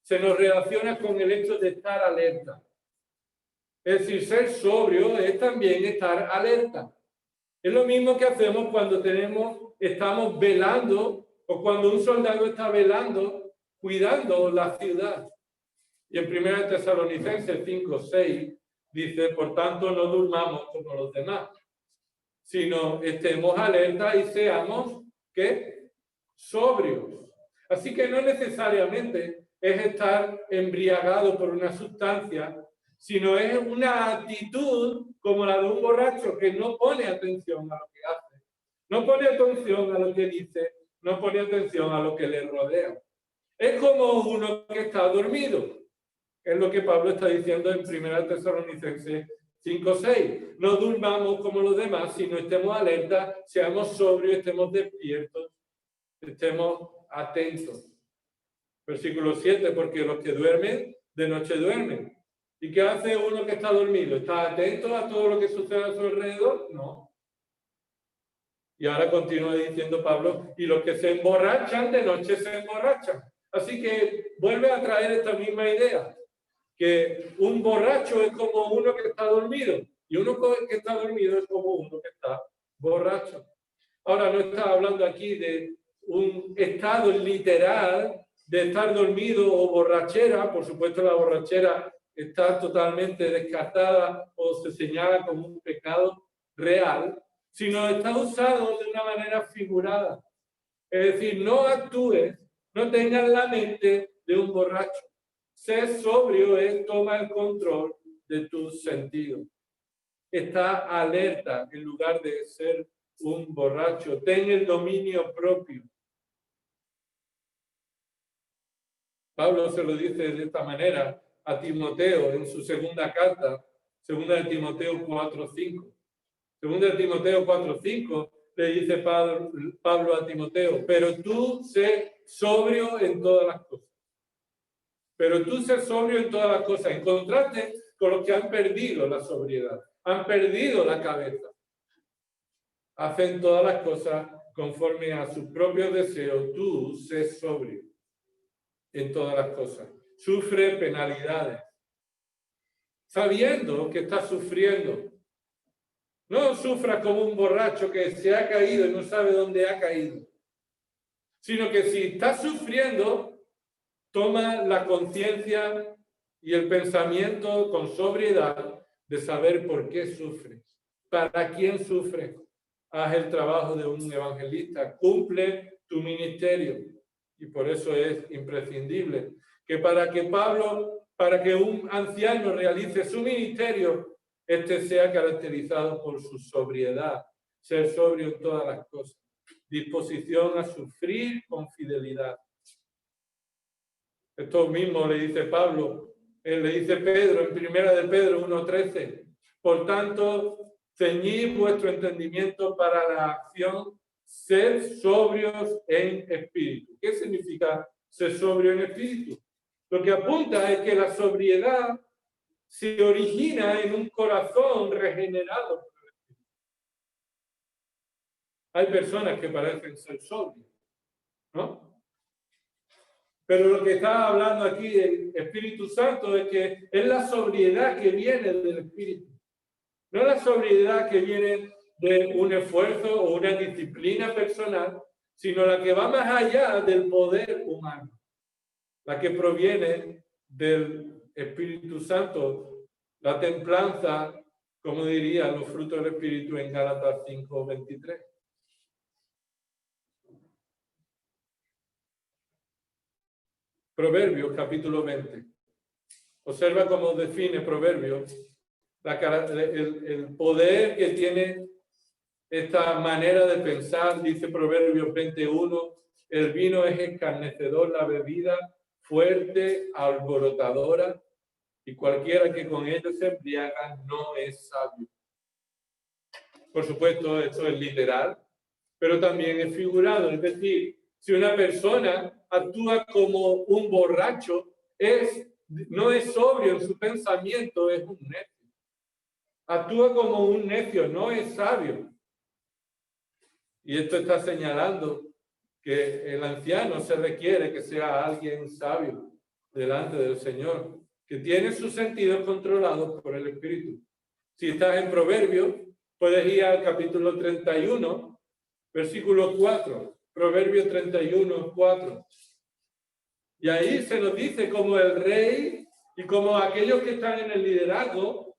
se nos relaciona con el hecho de estar alerta. Es decir, ser sobrio es también estar alerta. Es lo mismo que hacemos cuando estamos velando o cuando un soldado está velando, cuidando la ciudad. Y en 1 Tesalonicenses 5, 6 dice, por tanto, no durmamos como los demás, sino estemos alerta y seamos, ¿qué? Sobrios. Así que no necesariamente es estar embriagado por una sustancia, sino es una actitud como la de un borracho que no pone atención a lo que hace, no pone atención a lo que dice, no pone atención a lo que le rodea. Es como uno que está dormido. Es lo que Pablo está diciendo en 1 Tesalonicenses 5:6. No durmamos como los demás, sino estemos alerta, seamos sobrios, estemos despiertos, estemos atentos. Versículo 7, porque los que duermen, de noche duermen. ¿Y qué hace uno que está dormido? ¿Está atento a todo lo que sucede a su alrededor? No. Y ahora continúa diciendo Pablo, y los que se emborrachan, de noche se emborrachan. Así que vuelve a traer esta misma idea, que un borracho es como uno que está dormido, y uno que está dormido es como uno que está borracho. Ahora no está hablando aquí de un estado literal de estar dormido o borrachera. Por supuesto, la borrachera está totalmente descartada o se señala como un pecado real, sino está usado de una manera figurada. Es decir, no actúes, no tengas la mente de un borracho. Ser sobrio es tomar el control de tus sentidos. Está alerta en lugar de ser un borracho. Ten el dominio propio. Pablo se lo dice de esta manera a Timoteo en su segunda carta, 2 Timoteo 4:5. 2 Timoteo 4:5 le dice Pablo a Timoteo, pero tú sé sobrio en todas las cosas. Pero tú sé sobrio en todas las cosas. Encontraste con los que han perdido la sobriedad, han perdido la cabeza. Hacen todas las cosas conforme a sus propios deseos. Tú sé sobrio en todas las cosas. Sufre penalidades, sabiendo que está sufriendo. No sufra como un borracho que se ha caído y no sabe dónde ha caído, sino que si está sufriendo, toma la conciencia y el pensamiento con sobriedad de saber por qué sufre, para quién sufre. Haz el trabajo de un evangelista, cumple tu ministerio. Y por eso es imprescindible que para que un anciano realice su ministerio, este sea caracterizado por su sobriedad, ser sobrio en todas las cosas, disposición a sufrir con fidelidad. Esto mismo le dice Pablo, le dice Pedro en 1 de Pedro 1:13. Por tanto, ceñid vuestro entendimiento para la acción, sed sobrios en espíritu. ¿Qué significa ser sobrio en espíritu? Lo que apunta es que la sobriedad se origina en un corazón regenerado. Hay personas que parecen ser sobrios, ¿no? Pero lo que está hablando aquí el Espíritu Santo es que es la sobriedad que viene del Espíritu. No la sobriedad que viene de un esfuerzo o una disciplina personal, sino la que va más allá del poder humano. La que proviene del Espíritu Santo, la templanza, como dirían los frutos del Espíritu en Gálatas 5:23. Proverbios, capítulo 20. Observa cómo define Proverbios el poder que tiene esta manera de pensar. Dice Proverbios 21, el vino es escarnecedor, la bebida fuerte, alborotadora, y cualquiera que con ello se embriaga no es sabio. Por supuesto, esto es literal, pero también es figurado. Es decir, si una persona actúa como un borracho, no es sobrio en su pensamiento, es un necio. Actúa como un necio, no es sabio. Y esto está señalando que el anciano se requiere que sea alguien sabio delante del Señor, que tiene sus sentidos controlados por el Espíritu. Si estás en Proverbios, puedes ir al capítulo 31, versículo 4. Proverbios 31, 4. Y ahí se nos dice cómo el rey y como aquellos que están en el liderazgo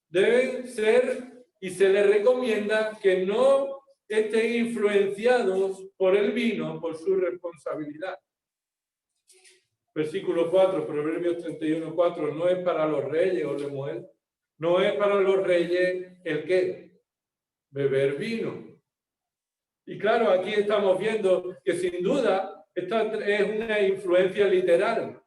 deben ser, y se les recomienda que no estén influenciados por el vino, por su responsabilidad. Versículo 4, Proverbios 31, 4, no es para los reyes, o Lemuel, no es para los reyes el qué, beber vino. Y claro, aquí estamos viendo que sin duda esta es una influencia literal,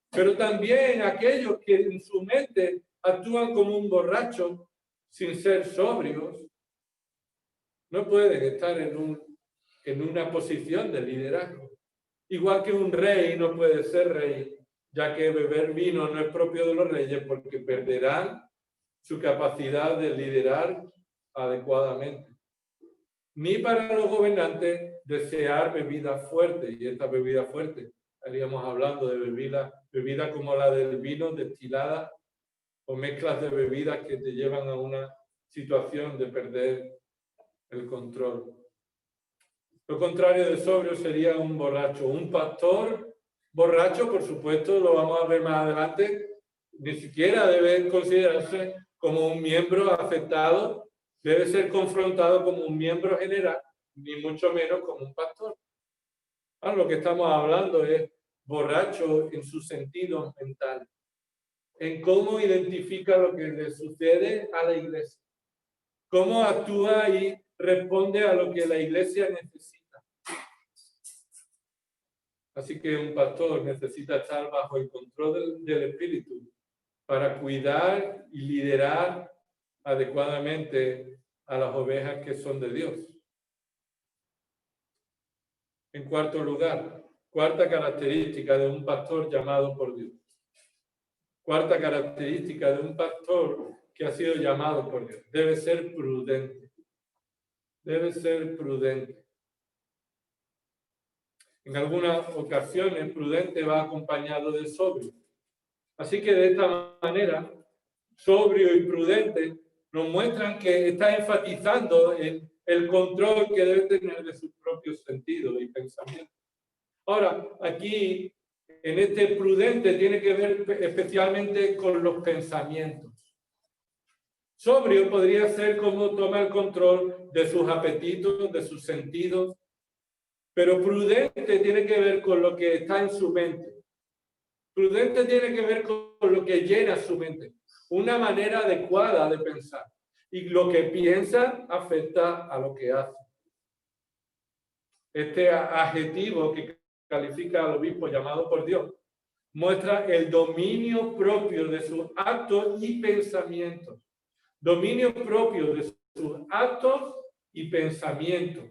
pero también aquellos que en su mente actúan como un borracho sin ser sobrios, no pueden estar en una posición de liderazgo. Igual que un rey no puede ser rey, ya que beber vino no es propio de los reyes porque perderán su capacidad de liderar adecuadamente. Ni para los gobernantes desear bebidas fuertes, y esta bebida fuerte, estaríamos hablando de bebida como la del vino destilada o mezclas de bebidas que te llevan a una situación de perder el control. Lo contrario de sobrio sería un borracho. Un pastor borracho, por supuesto, lo vamos a ver más adelante, ni siquiera debe considerarse como un miembro aceptado, debe ser confrontado como un miembro general, ni mucho menos como un pastor. Lo que estamos hablando es borracho en su sentido mental, en cómo identifica lo que le sucede a la iglesia, cómo actúa y responde a lo que la iglesia necesita. Así que un pastor necesita estar bajo el control del Espíritu para cuidar y liderar adecuadamente a las ovejas que son de Dios. En cuarto lugar, cuarta característica de un pastor llamado por Dios. Cuarta característica de un pastor que ha sido llamado por Dios. Debe ser prudente. Debe ser prudente. En algunas ocasiones, prudente va acompañado de sobrio. Así que de esta manera, sobrio y prudente nos muestran que está enfatizando el control que debe tener de sus propios sentidos y pensamientos. Ahora, aquí, en este prudente, tiene que ver especialmente con los pensamientos. Sobrio podría ser como toma el control de sus apetitos, de sus sentidos, pero prudente tiene que ver con lo que está en su mente. Prudente tiene que ver con lo que llena su mente, una manera adecuada de pensar. Y lo que piensa afecta a lo que hace. Este adjetivo que califica al obispo llamado por Dios muestra el dominio propio de sus actos y pensamientos. Dominio propio de sus actos y pensamientos.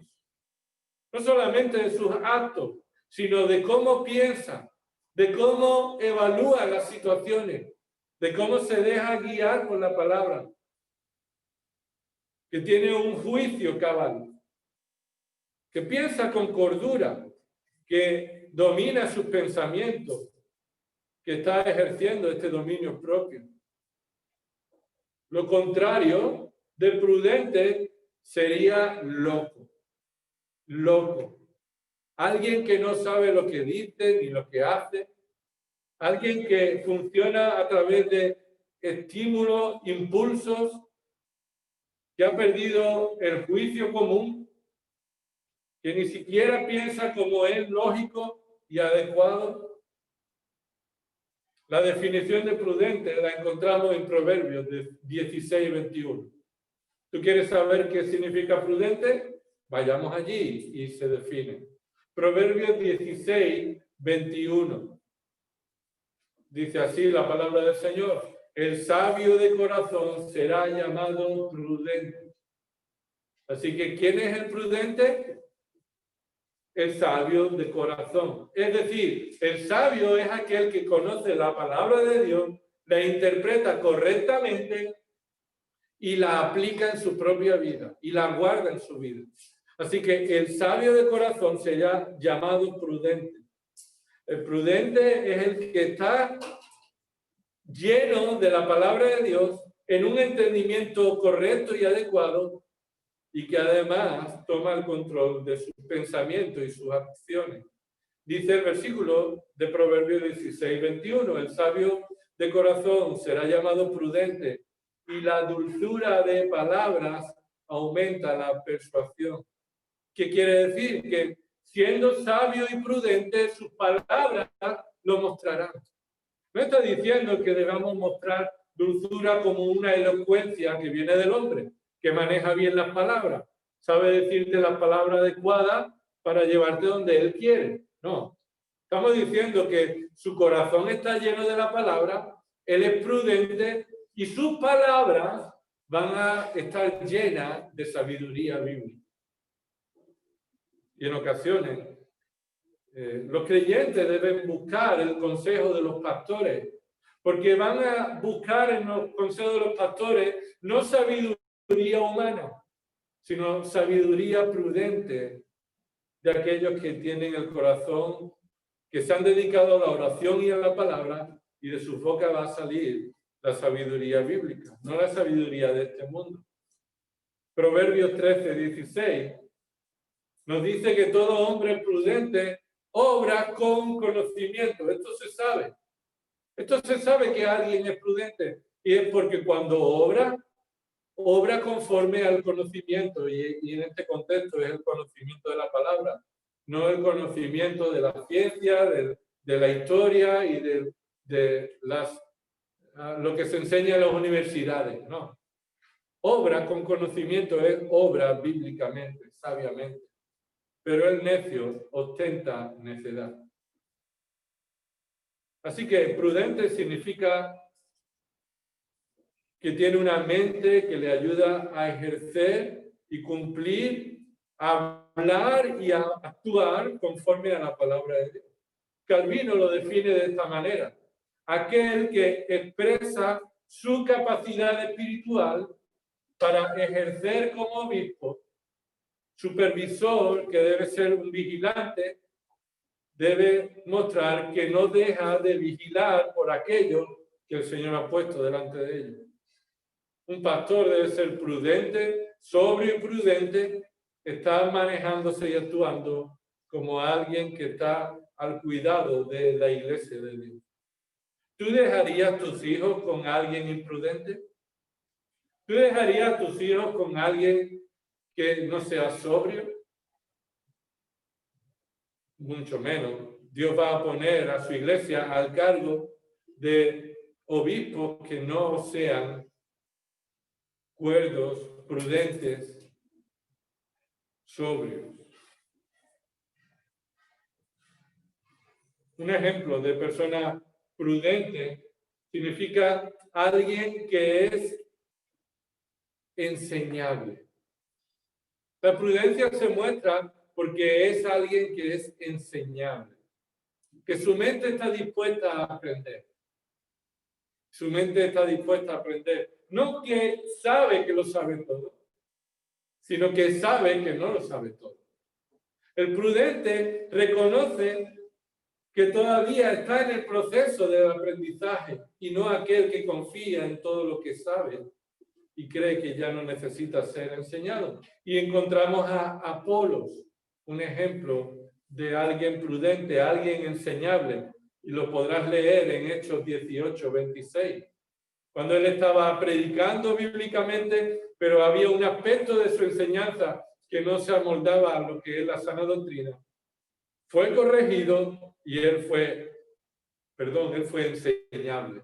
No solamente de sus actos, sino de cómo piensa, de cómo evalúa las situaciones, de cómo se deja guiar por la palabra, que tiene un juicio cabal, que piensa con cordura, que domina sus pensamientos, que está ejerciendo este dominio propio. Lo contrario de prudente sería loco. Loco. Alguien que no sabe lo que dice ni lo que hace. Alguien que funciona a través de estímulos, impulsos, que ha perdido el juicio común, que ni siquiera piensa como es lógico y adecuado. La definición de prudente la encontramos en Proverbios 16:21. ¿Tú quieres saber qué significa prudente? Vayamos allí y se define. Proverbios 16:21. Dice así la palabra del Señor: el sabio de corazón será llamado prudente. Así que, ¿quién es el prudente? El sabio de corazón. Es decir, el sabio es aquel que conoce la palabra de Dios, la interpreta correctamente y la aplica en su propia vida y la guarda en su vida. Así que el sabio de corazón será llamado prudente. El prudente es el que está lleno de la palabra de Dios en un entendimiento correcto y adecuado y que además toma el control de sus pensamientos y sus acciones. Dice el versículo de Proverbios 16:21, el sabio de corazón será llamado prudente y la dulzura de palabras aumenta la persuasión. ¿Qué quiere decir? Que siendo sabio y prudente, sus palabras lo mostrarán. No está diciendo que debamos mostrar dulzura como una elocuencia que viene del hombre, que maneja bien las palabras, sabe decirte las palabras adecuadas para llevarte donde él quiere. No, estamos diciendo que su corazón está lleno de la palabra, él es prudente y sus palabras van a estar llenas de sabiduría bíblica. Y en ocasiones, los creyentes deben buscar el consejo de los pastores, porque van a buscar en los consejos de los pastores no sabiduría humana, sino sabiduría prudente de aquellos que tienen el corazón, que se han dedicado a la oración y a la palabra, y de su boca va a salir la sabiduría bíblica, no la sabiduría de este mundo. Proverbios 13:16 nos dice que todo hombre prudente obra con conocimiento. Esto se sabe. Esto se sabe que alguien es prudente y es porque cuando obra conforme al conocimiento y en este contexto es el conocimiento de la palabra, no el conocimiento de la ciencia, de la historia y de lo que se enseña en las universidades. No. Obra con conocimiento es obra bíblicamente, sabiamente. Pero el necio ostenta necedad. Así que prudente significa que tiene una mente que le ayuda a ejercer y cumplir, a hablar y a actuar conforme a la palabra de Dios. Calvino lo define de esta manera: aquel que expresa su capacidad espiritual para ejercer como obispo, supervisor, que debe ser un vigilante, debe mostrar que no deja de vigilar por aquello que el Señor ha puesto delante de ellos. Un pastor debe ser prudente, sobrio y prudente, está manejándose y actuando como alguien que está al cuidado de la iglesia de Dios. ¿Tú dejarías tus hijos con alguien imprudente? ¿Tú dejarías tus hijos con alguien que no sea sobrio? Mucho menos. Dios va a poner a su iglesia al cargo de obispos que no sean cuerdos, prudentes, sobrios. Un ejemplo de persona prudente significa alguien que es enseñable. La prudencia se muestra porque es alguien que es enseñable, que su mente está dispuesta a aprender. Su mente está dispuesta a aprender. No que sabe que lo sabe todo, sino que sabe que no lo sabe todo. El prudente reconoce que todavía está en el proceso del aprendizaje y no aquel que confía en todo lo que sabe y cree que ya no necesita ser enseñado. Y encontramos a Apolos, un ejemplo de alguien prudente, alguien enseñable, y lo podrás leer en Hechos 18:26. Cuando él estaba predicando bíblicamente, pero había un aspecto de su enseñanza que no se amoldaba a lo que es la sana doctrina. Fue corregido y él fue enseñable.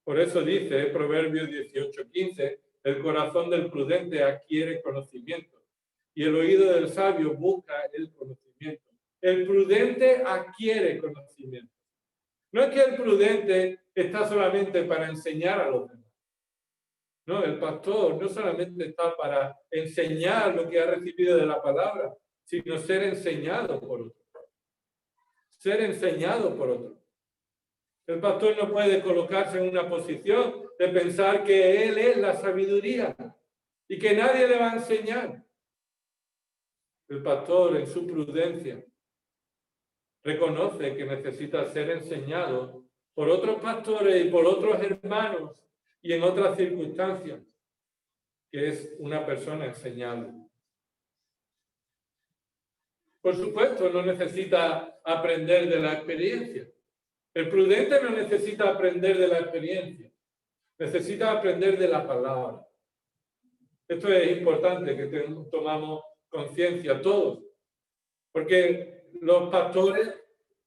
Por eso dice Proverbios 18:15, el corazón del prudente adquiere conocimiento y el oído del sabio busca el conocimiento. El prudente adquiere conocimiento. No es que el prudente está solamente para enseñar a los demás. No, el pastor no solamente está para enseñar lo que ha recibido de la palabra, sino ser enseñado por otro. Ser enseñado por otro. El pastor no puede colocarse en una posición de pensar que él es la sabiduría. y que nadie le va a enseñar. El pastor, en su prudencia, reconoce que necesita ser enseñado por otros pastores y por otros hermanos y en otras circunstancias, que es una persona enseñable. Por supuesto, no necesita aprender de la experiencia. El prudente no necesita aprender de la experiencia, necesita aprender de la palabra. Esto es importante que tomamos conciencia todos, porque los pastores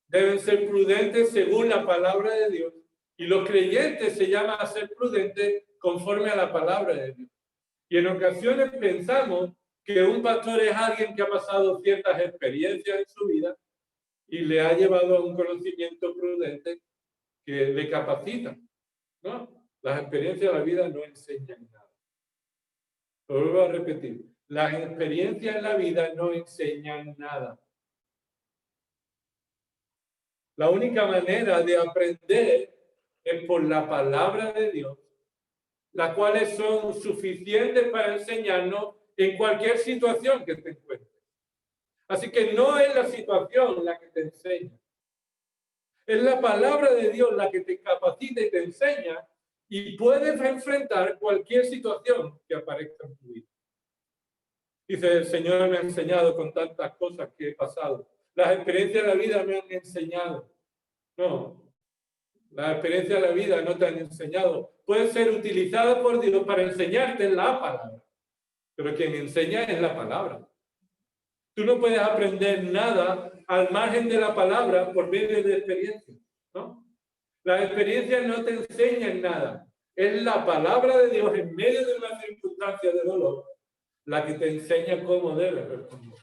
deben ser prudentes según la palabra de Dios y los creyentes se llaman a ser prudentes conforme a la palabra de Dios. Y en ocasiones pensamos que un pastor es alguien que ha pasado ciertas experiencias en su vida y le ha llevado a un conocimiento prudente que le capacita. No, las experiencias de la vida no enseñan nada. Lo vuelvo a repetir. Las experiencias en la vida no enseñan nada. La única manera de aprender es por la palabra de Dios, las cuales son suficientes para enseñarnos en cualquier situación que te encuentres. Así que no es la situación la que te enseña. Es la palabra de Dios la que te capacita y te enseña y puedes enfrentar cualquier situación que aparezca en tu vida. Dice, el Señor me ha enseñado con tantas cosas que he pasado. Las experiencias de la vida me han enseñado. No, las experiencias de la vida no te han enseñado. Pueden ser utilizadas por Dios para enseñarte la palabra. Pero quien enseña es la palabra. Tú no puedes aprender nada al margen de la palabra por medio de experiencias, ¿no? Las experiencias no te enseñan nada. Es la palabra de Dios en medio de una circunstancia de dolor la que te enseña cómo debes responder.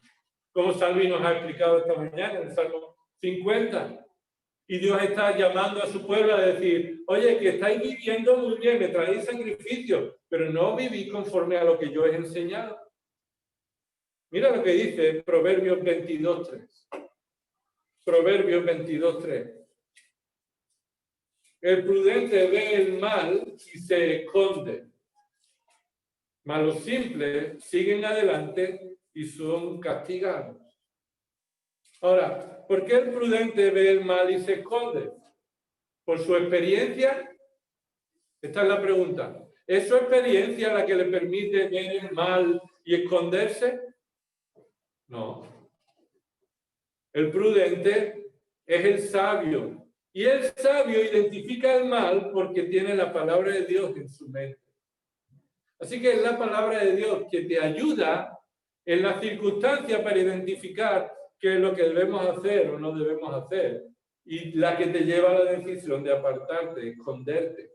Como Salvi nos ha explicado esta mañana en el Salmo 50. Y Dios está llamando a su pueblo a decir, oye, que estáis viviendo muy bien, me traéis sacrificios, pero no vivís conforme a lo que yo he enseñado. Mira lo que dice Proverbios 22:3. Proverbios 22:3. El prudente ve el mal y se esconde, mas los simples siguen adelante y son castigados. Ahora, ¿por qué el prudente ve el mal y se esconde? ¿Por su experiencia? Esta es la pregunta. ¿Es su experiencia la que le permite ver el mal y esconderse? No. El prudente es el sabio. Y el sabio identifica el mal porque tiene la palabra de Dios en su mente. Así que es la palabra de Dios que te ayuda en las circunstancias para identificar qué es lo que debemos hacer o no debemos hacer. Y la que te lleva a la decisión de apartarte, esconderte.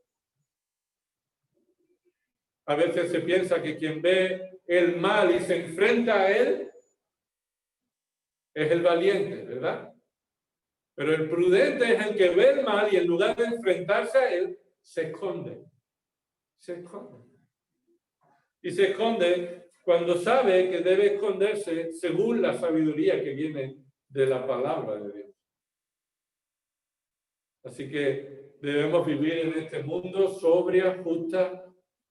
A veces se piensa que quien ve el mal y se enfrenta a él es el valiente, ¿verdad? Pero el prudente es el que ve el mal y en lugar de enfrentarse a él, se esconde. Se esconde. Y se esconde cuando sabe que debe esconderse según la sabiduría que viene de la palabra de Dios. Así que debemos vivir en este mundo sobria, justa,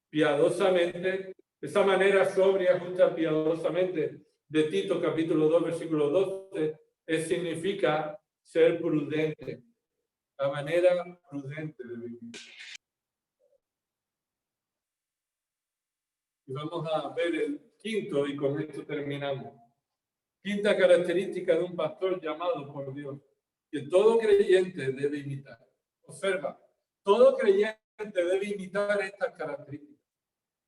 piadosamente. De esa manera sobria, justa, piadosamente de Tito capítulo 2, versículo 12, significa ser prudente. La manera prudente de vivir. Y vamos a ver el quinto y con esto terminamos. Quinta característica de un pastor llamado por Dios, que todo creyente debe imitar. Observa, todo creyente debe imitar estas características.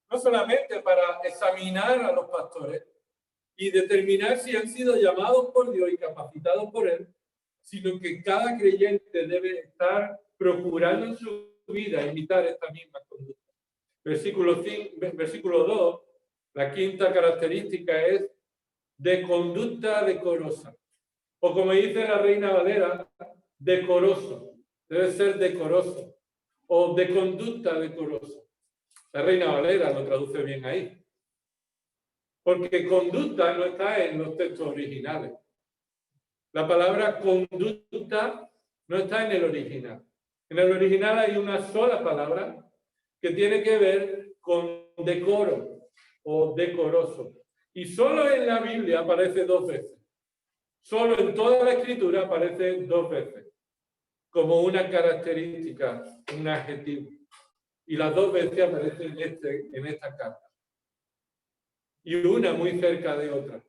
No solamente para examinar a los pastores y determinar si han sido llamados por Dios y capacitados por Él, sino que cada creyente debe estar procurando en su vida imitar esta misma conducta. Versículo 2, la quinta característica es de conducta decorosa. O como dice la Reina Valera, decoroso. Debe ser decoroso. O de conducta decorosa. La Reina Valera lo traduce bien ahí. Porque conducta no está en los textos originales. La palabra conducta no está en el original. En el original hay una sola palabra que tiene que ver con decoro. o decoroso. Y solo en la Biblia aparece 2 veces. Solo en toda la Escritura aparece 2 veces. Como una característica, un adjetivo. Y las 2 veces aparecen en esta carta. Y una muy cerca de otra.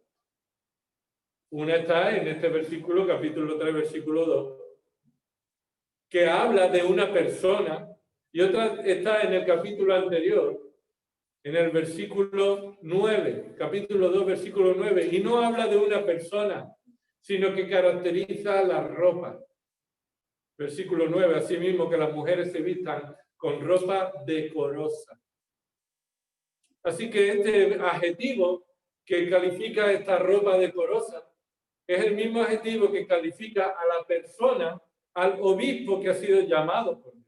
Una está en este versículo, capítulo 3, versículo 2, que habla de una persona, y otra está en el capítulo anterior, en el versículo 9, capítulo 2, versículo 9, y no habla de una persona, sino que caracteriza la ropa. Versículo 9, asimismo que las mujeres se vistan con ropa decorosa. Así que este adjetivo que califica esta ropa decorosa es el mismo adjetivo que califica a la persona, al obispo que ha sido llamado por Dios.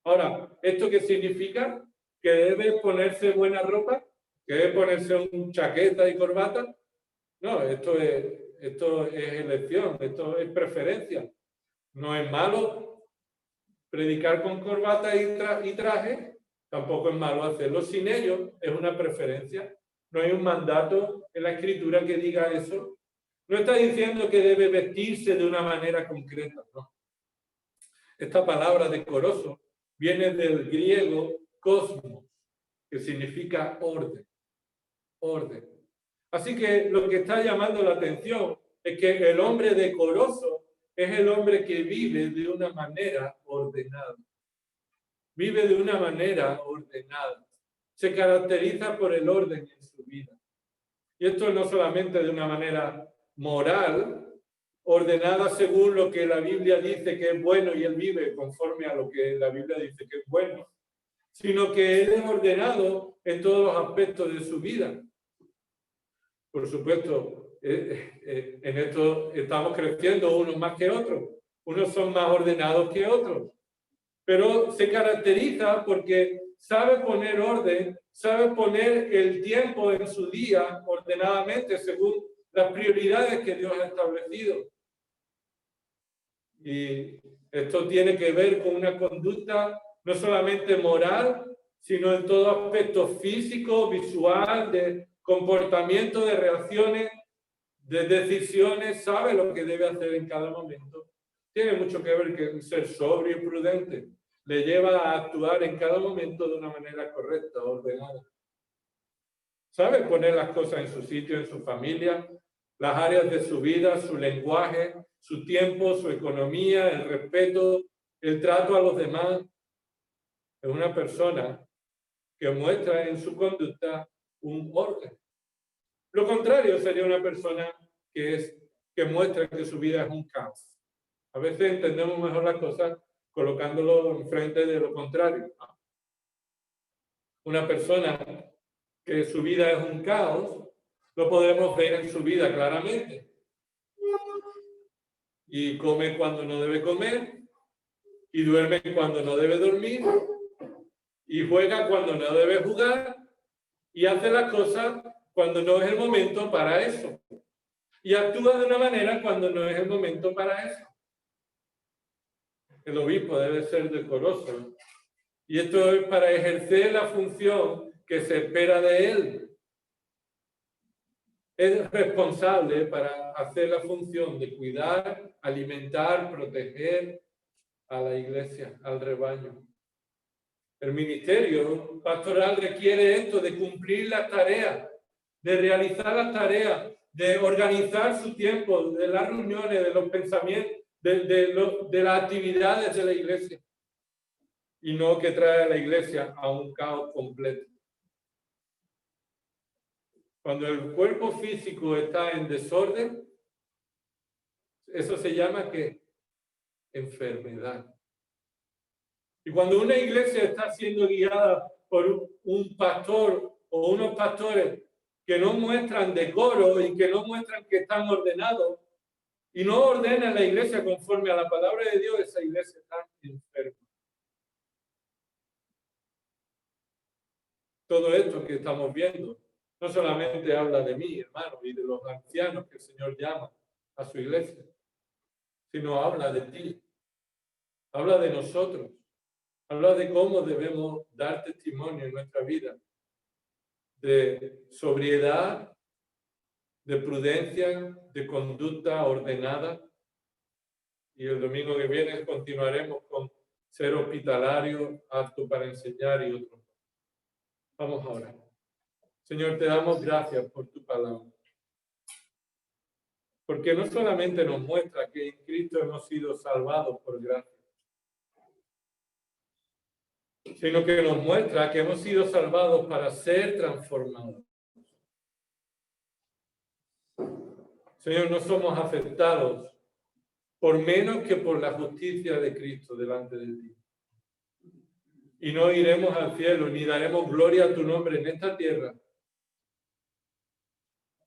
Ahora, ¿esto qué significa? ¿Que debe ponerse buena ropa? ¿Que debe ponerse un chaqueta y corbata? No, esto es elección, esto es preferencia. No es malo predicar con corbata y traje, tampoco es malo hacerlo sin ello, es una preferencia. No hay un mandato en la Escritura que diga eso. No está diciendo que debe vestirse de una manera concreta, no. Esta palabra decoroso viene del griego cosmos, que significa orden, orden. Así que lo que está llamando la atención es que el hombre decoroso es el hombre que vive de una manera ordenada. Vive de una manera ordenada. Se caracteriza por el orden en su vida. Y esto no solamente de una manera moral, ordenada según lo que la Biblia dice que es bueno y él vive conforme a lo que la Biblia dice que es bueno, sino que él es ordenado en todos los aspectos de su vida. Por supuesto, en esto estamos creciendo unos más que otros. Unos son más ordenados que otros. Pero se caracteriza porque sabe poner orden, sabe poner el tiempo en su día ordenadamente según las prioridades que Dios ha establecido. Y esto tiene que ver con una conducta no solamente moral, sino en todo aspecto físico, visual, de comportamiento, de reacciones, de decisiones, sabe lo que debe hacer en cada momento. Tiene mucho que ver con ser sobrio y prudente. Le lleva a actuar en cada momento de una manera correcta, ordenada. Sabe poner las cosas en su sitio, en su familia, las áreas de su vida, su lenguaje, su tiempo, su economía, el respeto, el trato a los demás. Es una persona que muestra en su conducta un orden. Lo contrario sería una persona que muestra que su vida es un caos. A veces entendemos mejor las cosas colocándolo enfrente de lo contrario. Una persona que su vida es un caos, lo podemos ver en su vida claramente. Y come cuando no debe comer, y duerme cuando no debe dormir, y juega cuando no debe jugar, y hace las cosas cuando no es el momento para eso. Y actúa de una manera cuando no es el momento para eso. El obispo debe ser decoroso. Y esto es para ejercer la función que se espera de él. Es responsable para hacer la función de cuidar, alimentar, proteger a la iglesia, al rebaño. El ministerio pastoral requiere esto de cumplir las tareas, de realizar las tareas, de organizar su tiempo, de las reuniones, de los pensamientos, de las actividades de la iglesia. Y no que trae a la iglesia a un caos completo. Cuando el cuerpo físico está en desorden, eso se llama ¿qué? Enfermedad. Y cuando una iglesia está siendo guiada por un pastor o unos pastores que no muestran decoro y que no muestran que están ordenados y no ordenan la iglesia conforme a la palabra de Dios, esa iglesia está enferma. Todo esto que estamos viendo no solamente habla de mí, hermano, y de los ancianos que el Señor llama a su iglesia, sino habla de ti, habla de nosotros, habla de cómo debemos dar testimonio en nuestra vida. de sobriedad, de prudencia, de conducta ordenada. Y el domingo que viene continuaremos con ser hospitalario, apto para enseñar y otros. Vamos a orar. Señor, te damos gracias por tu palabra. Porque no solamente nos muestra que en Cristo hemos sido salvados por gracia, sino que nos muestra que hemos sido salvados para ser transformados. Señor, no somos afectados por menos que por la justicia de Cristo delante de ti. Y no iremos al cielo ni daremos gloria a tu nombre en esta tierra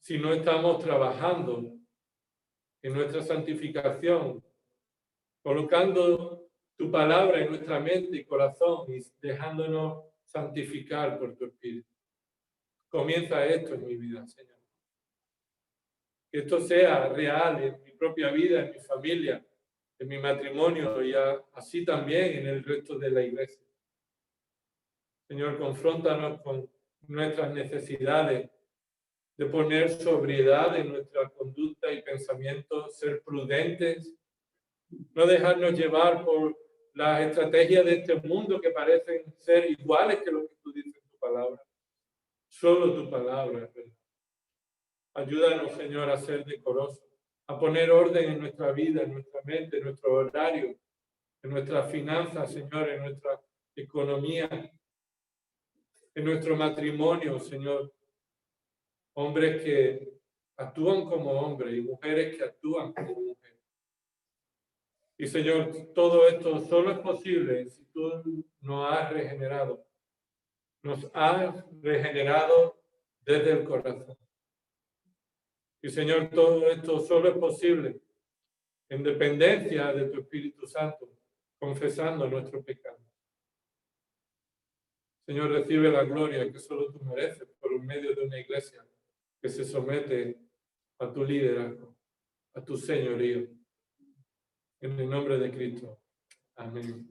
si no estamos trabajando en nuestra santificación, colocando tu palabra en nuestra mente y corazón y dejándonos santificar por tu Espíritu. Comienza esto en mi vida, Señor. Que esto sea real en mi propia vida, en mi familia, en mi matrimonio y así también en el resto de la iglesia. Señor, confróntanos con nuestras necesidades de poner sobriedad en nuestra conducta y pensamiento, ser prudentes, no dejarnos llevar por las estrategias de este mundo que parecen ser iguales que lo que tú dices en tu palabra. Solo tu palabra es verdad. Ayúdanos, Señor, a ser decorosos, a poner orden en nuestra vida, en nuestra mente, en nuestro horario, en nuestras finanzas, Señor, en nuestra economía, en nuestro matrimonio, Señor. Hombres que actúan como hombres y mujeres que actúan como mujeres. Y Señor, todo esto solo es posible si tú nos has regenerado. Nos has regenerado desde el corazón. Y Señor, todo esto solo es posible en dependencia de tu Espíritu Santo, confesando nuestro pecado. Señor, recibe la gloria que solo tú mereces por medio de una iglesia que se somete a tu liderazgo, a tu señorío. En el nombre de Cristo. Amén.